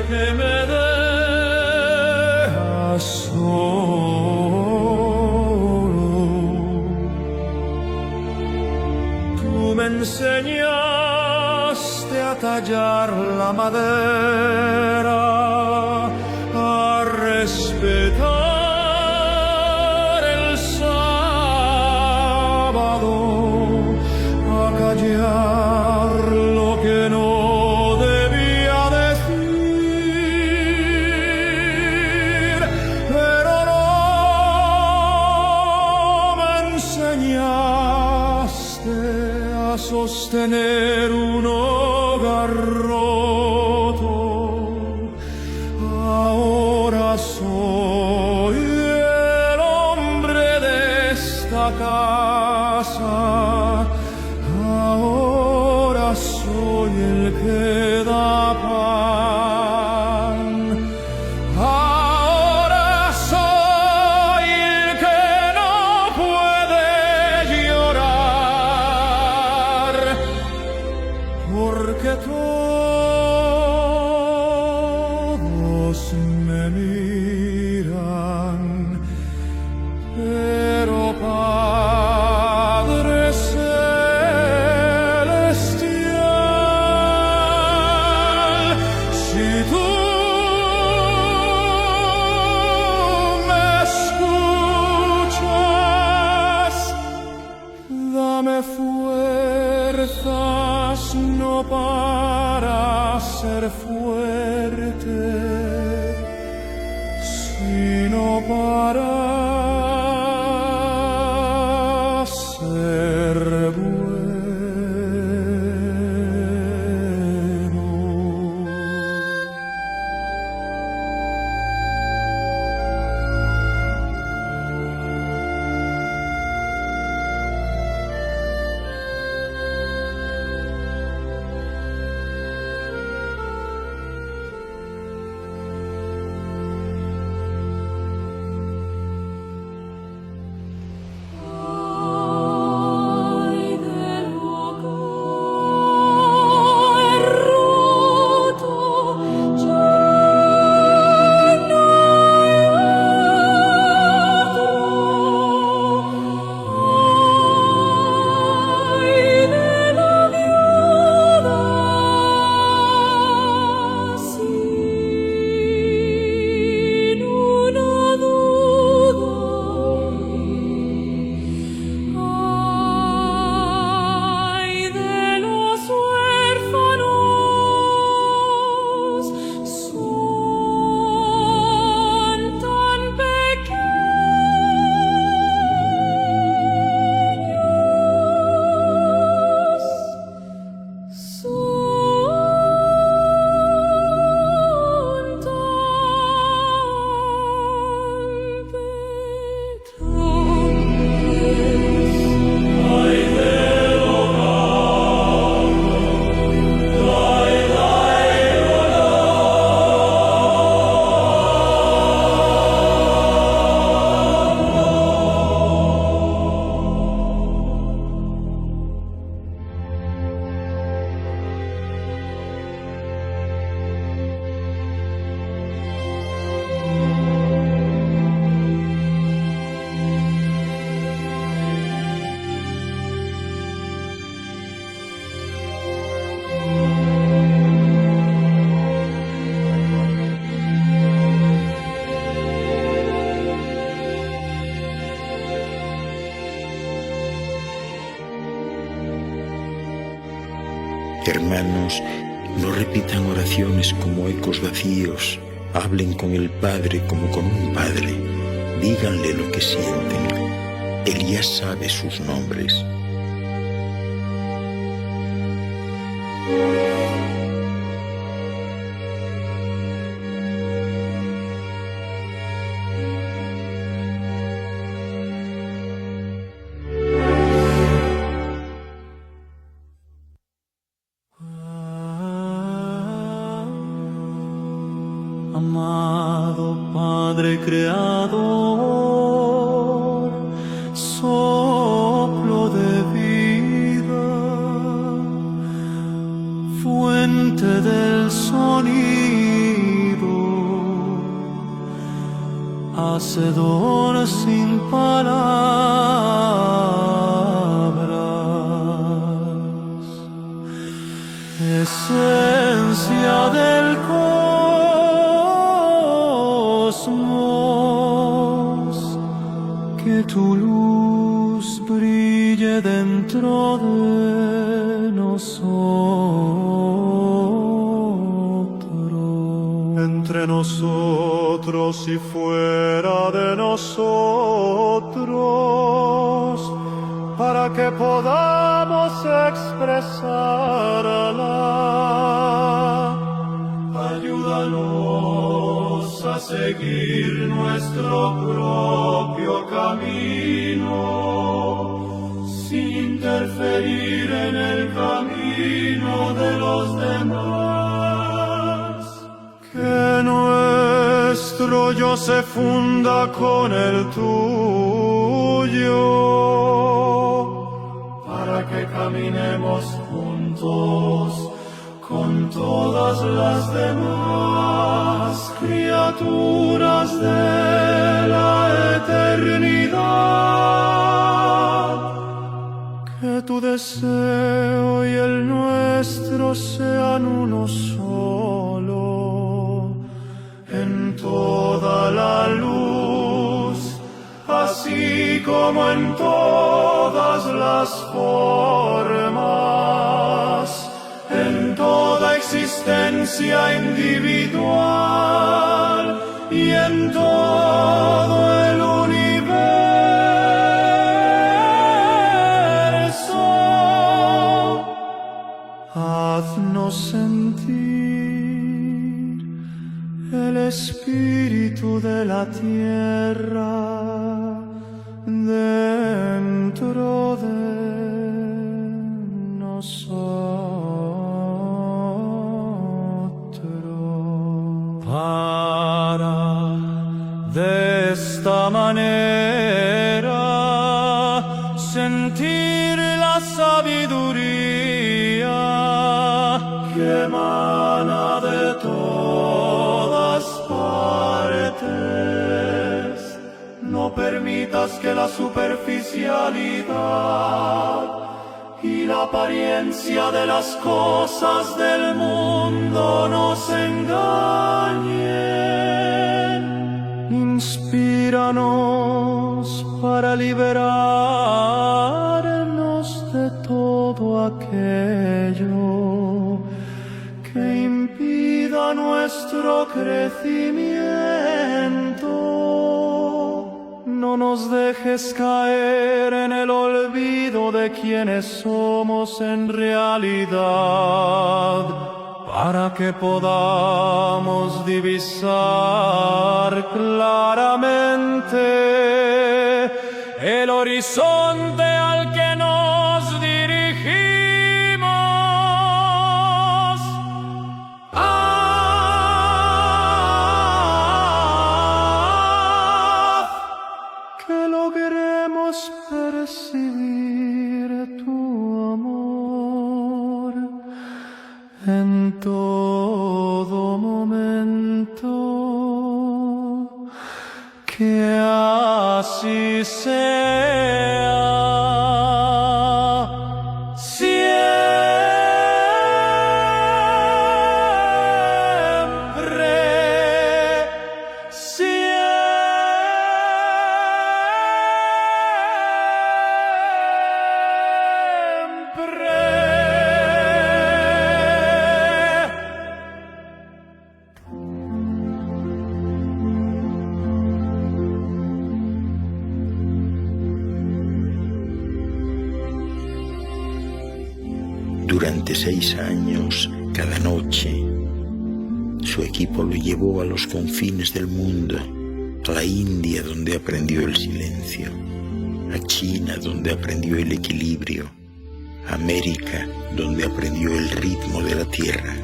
Que me dejas solo. Tú me enseñaste a tallar la madera, a respetar el sábado, a callar lo que no debía decir, pero no me enseñaste a sostener un hogar roto. Ahora soy el hombre de esta casa. Ahora soy el que da pan. Ahora soy el que no puede Pero Padre celestial, si tú me escuchas, dame fuerzas no para ser fuerte, sino para ser bueno. Ay del hogar roto, ya no hay otro. Ay de la viuda sin una duda. Ay de los huérfanos, son tan pequeños, son tan Hermanos, no repitan oraciones como ecos vacíos, hablen con el Padre como con un padre, díganle lo que sienten, Él ya sabe sus nombres. Amado Padre Creador, soplo de vida, fuente del sonido, hacedor sin palabras, esencia del cosmos, que tu luz brille dentro de nosotros, entre nosotros y fuera de nosotros, para que podamos expresarla. Ayúdanos a seguir nuestro propio camino, sin interferir en el camino de los demás. Que nuestro yo se funda con el tuyo, para que caminemos juntos con todas las demás criaturas de la eternidad. tu deseo y el nuestro sean uno solo, en toda la luz, así como en todas las formas, en toda existencia individual y en todo el universo. Haznos sentir el espíritu de la tierra dentro de nosotros, para de esta manera sentir la sabiduría que emana de todas partes. No permitas que la superficialidad y la apariencia de las cosas del mundo nos engañen. Inspíranos para liberarnos de todo aquello que impida nuestro crecimiento. No nos dejes caer en el olvido de quienes somos en realidad, para que podamos divisar claramente el horizonte al que nos dirigimos. Que logremos percibir tu amor en todo momento. Que así sea. Durante 6 años, cada noche, su equipo lo llevó a los confines del mundo, a la India donde aprendió el silencio, a China donde aprendió el equilibrio, a América donde aprendió el ritmo de la tierra.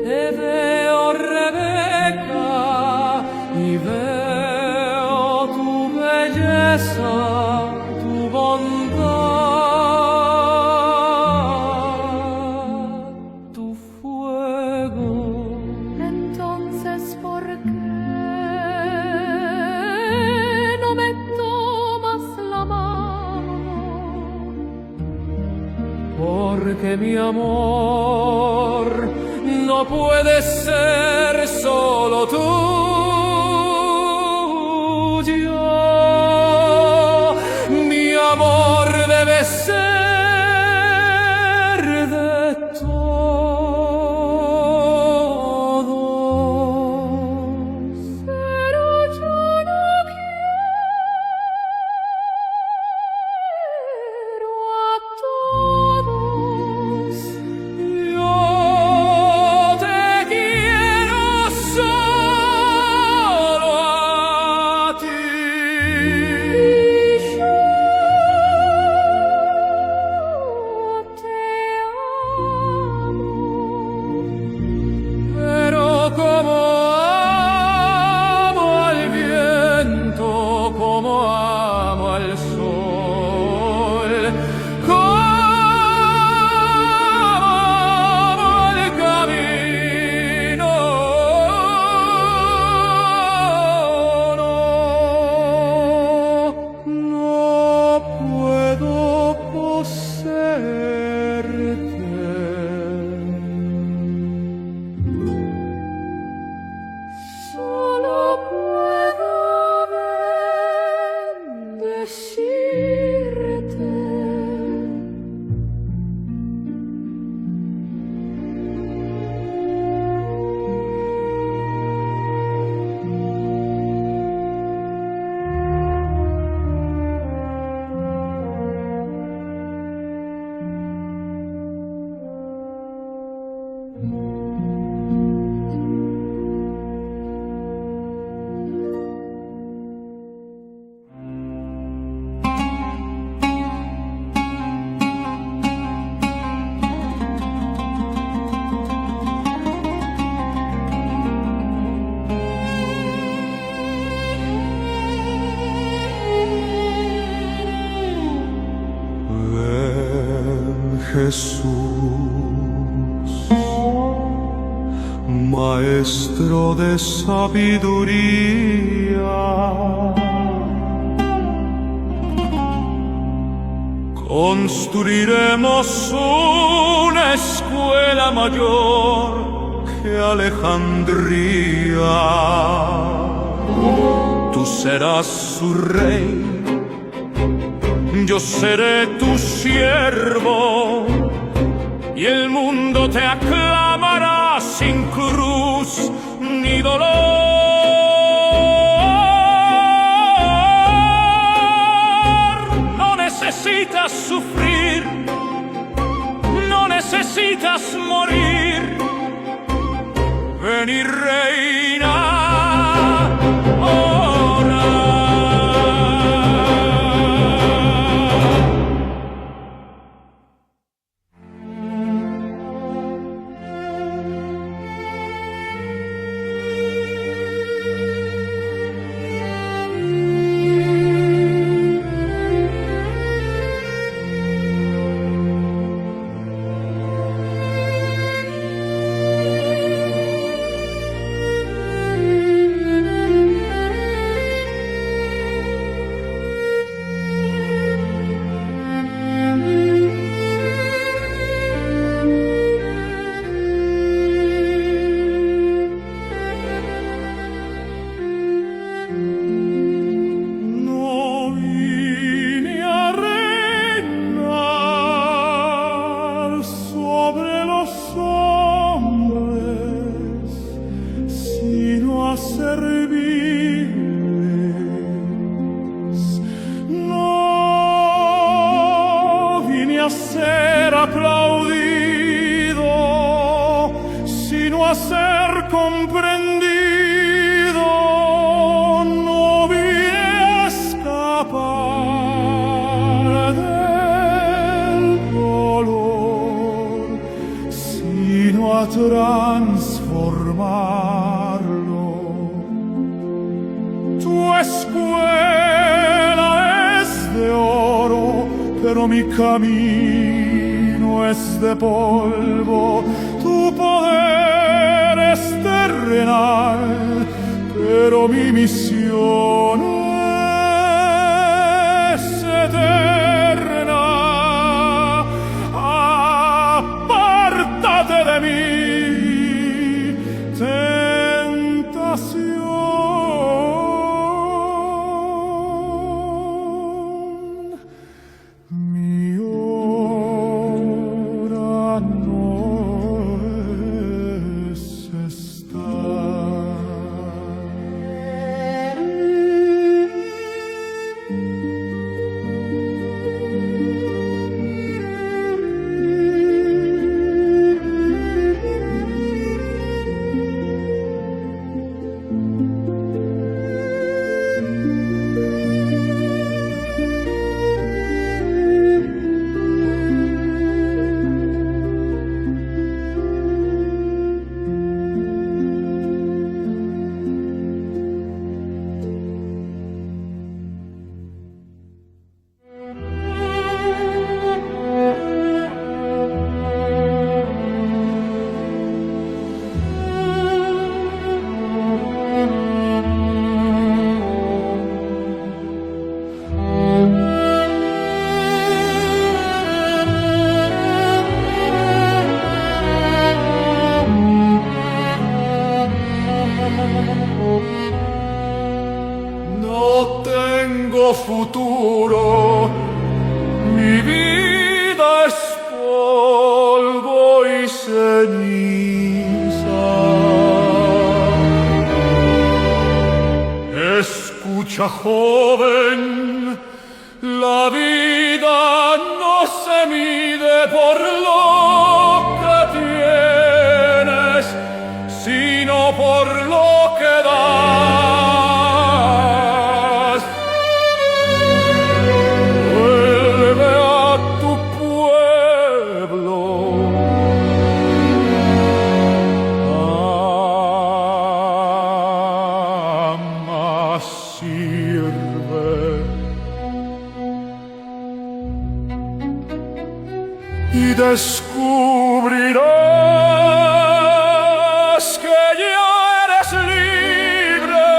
te veo, Rebeca, y veo tu belleza, tu bondad, tu fuego. Entonces, ¿por qué no me tomas la mano? Porque mi amor no puede ser solo tuyo. Mi amor debe ser de todos. Pero yo no quiero a todos. Yo te quiero solo a ti. Y yo te amo. Pero como amo al viento, como amo al sol, como amo el camino, no puedo poseerte. Solo puedo bendecirte. Ven, Jesús, Maestro de sabiduría, construiremos una escuela mayor que Alejandría. Tú serás su rey, yo seré tu siervo, y el mundo te aclamará sin cruz ni dolor. No necesitas sufrir, no necesitas morir. Ven y reina ahora. ser aplaudido, sino a ser comprendido. No vine a escapar del dolor, sino a transformarlo. Tu escuela es de oro, pero mi camino es de polvo. Tu poder es terrenal, pero mi misión es eterna. Apártate de mí, tentación. Mi hora no es esta. No tengo futuro, mi vida es polvo y ceniza. Escucha, joven, la vida no se mide por lo que tienes, sino por lo que das. Vuelve a tu pueblo. Ama, sirve. Y descubrirás que ya eres libre.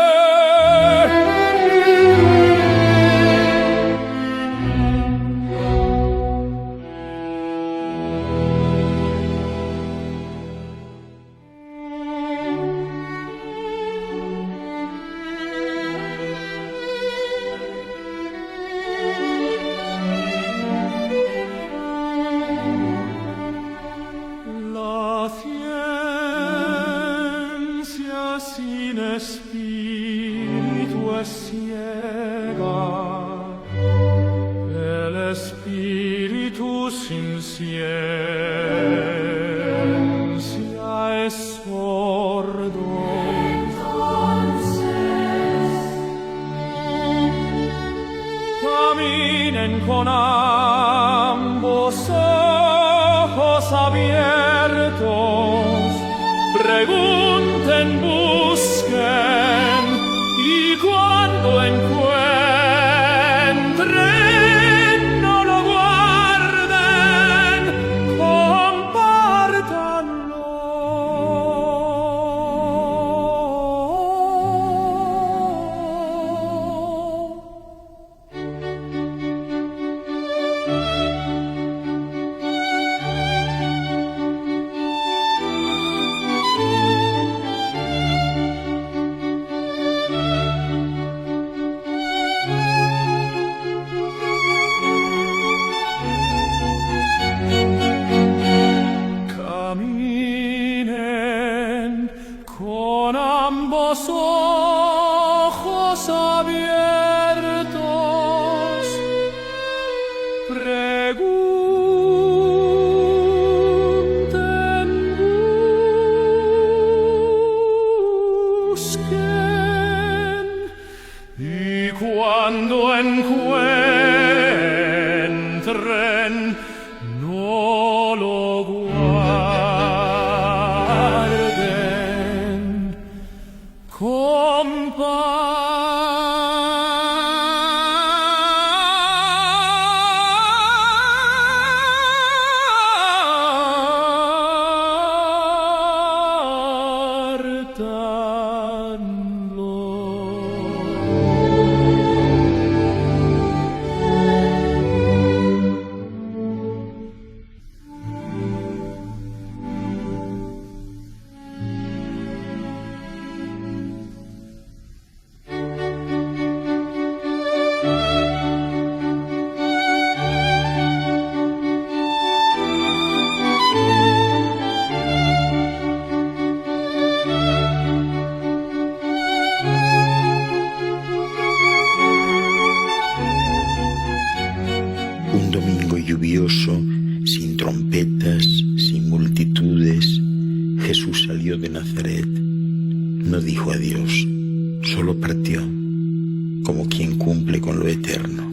La ciencia sin espíritu es ciega, el espíritu sin ciencia es sordo. Caminen con ambos ojos abiertos, pregunten, busquen, y cuando encuentren, no lo guarden, compártanlo. salió de Nazaret, no dijo adiós, solo partió, como quien cumple con lo eterno.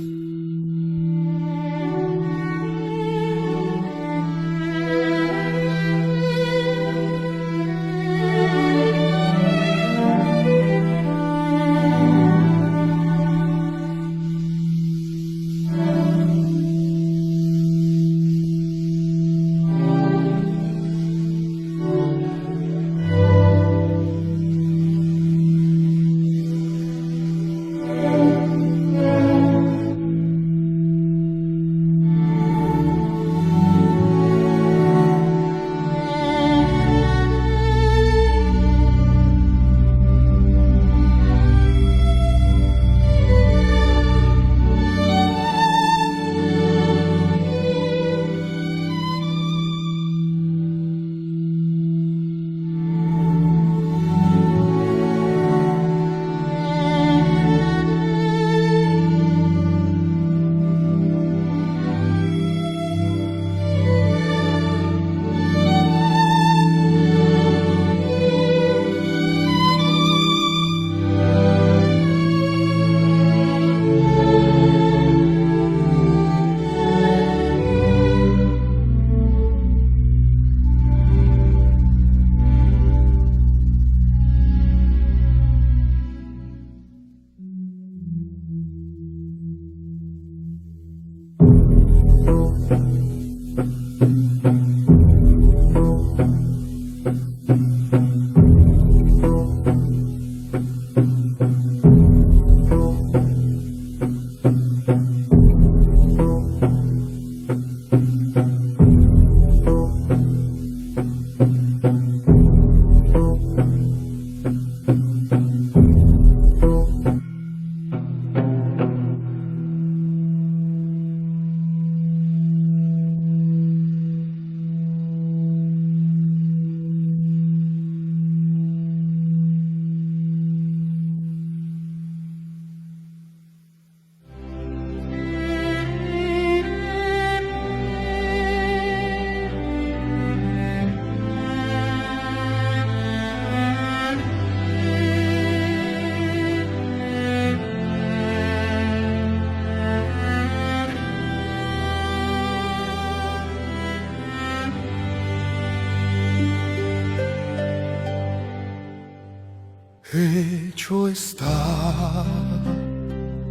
Hecho está,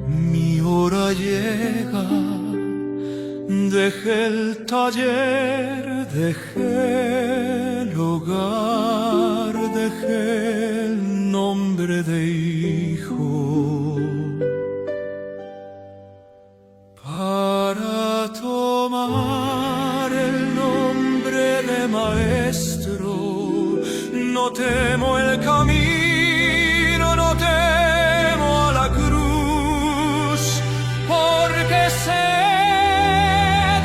mi hora llega, dejé el taller, dejé el hogar, dejé el nombre de hijo, para tomar el nombre de maestro. No temo el camino, no temo a la cruz, porque sé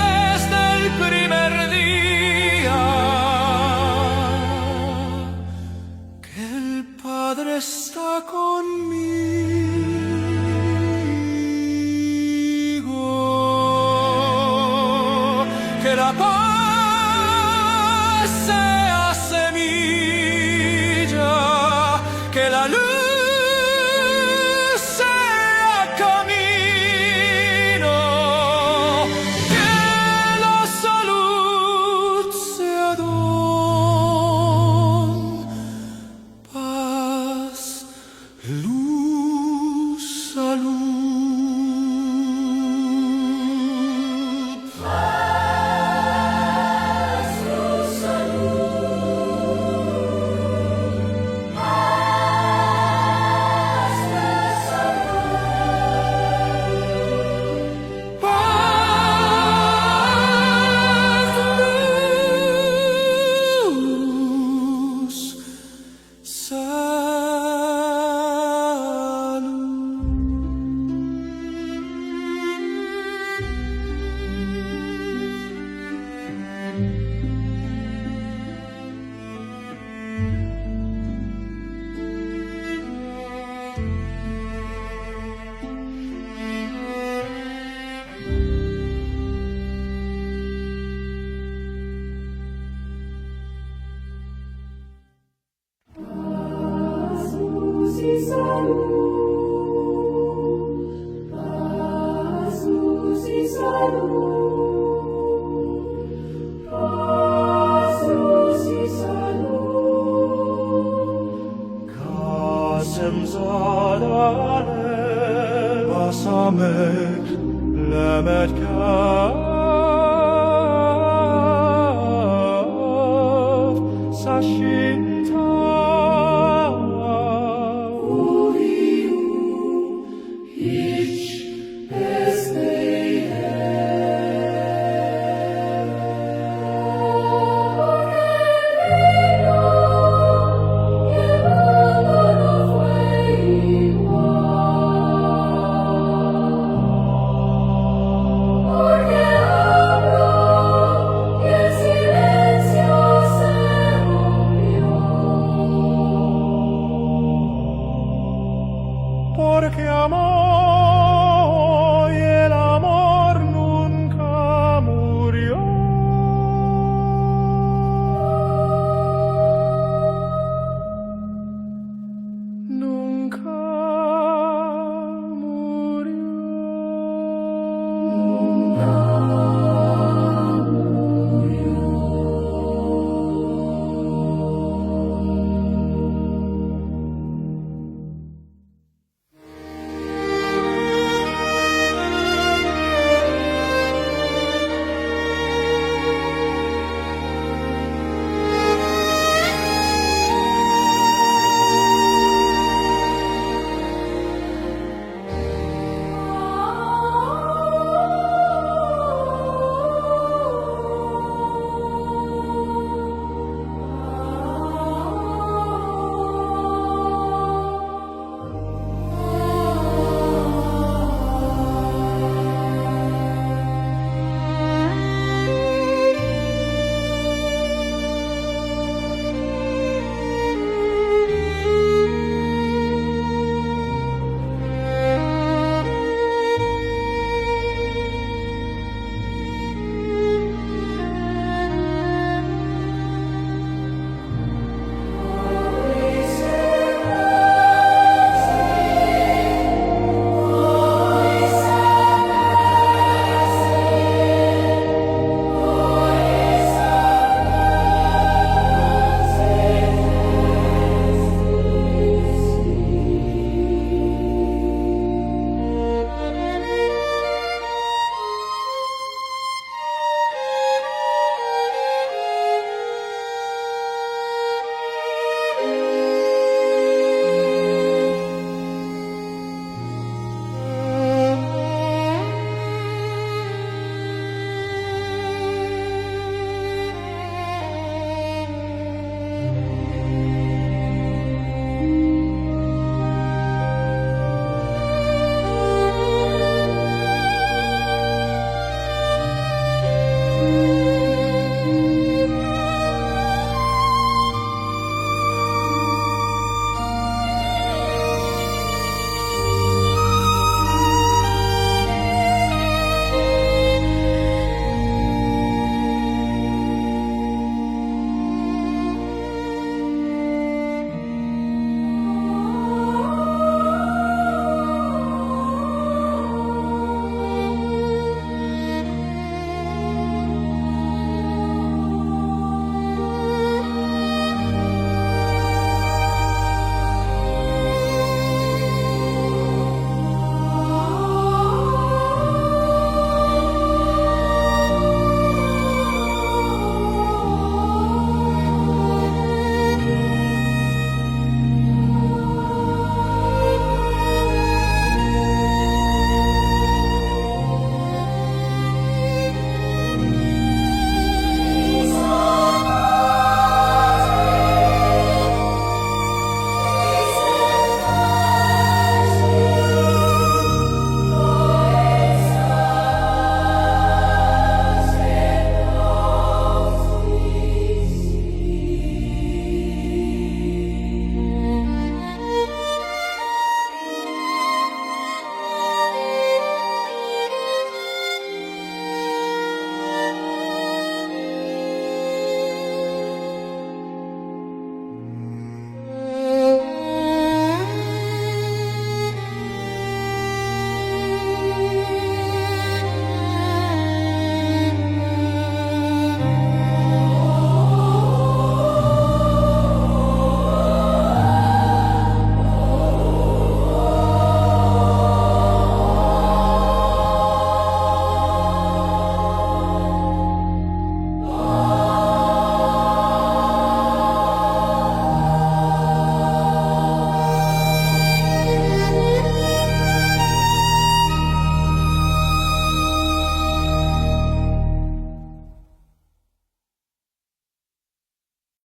desde el primer día que el Padre está conmigo, que la paz sea semilla, que la luz sea camino, que la salud sea don, paz, luz, salud. Paz, luz, salud. Paz, luz, salud. Paz, luz, salud. Pasus y salud. Pasus y salud. Kasem zadale basamek lemet kaf sashi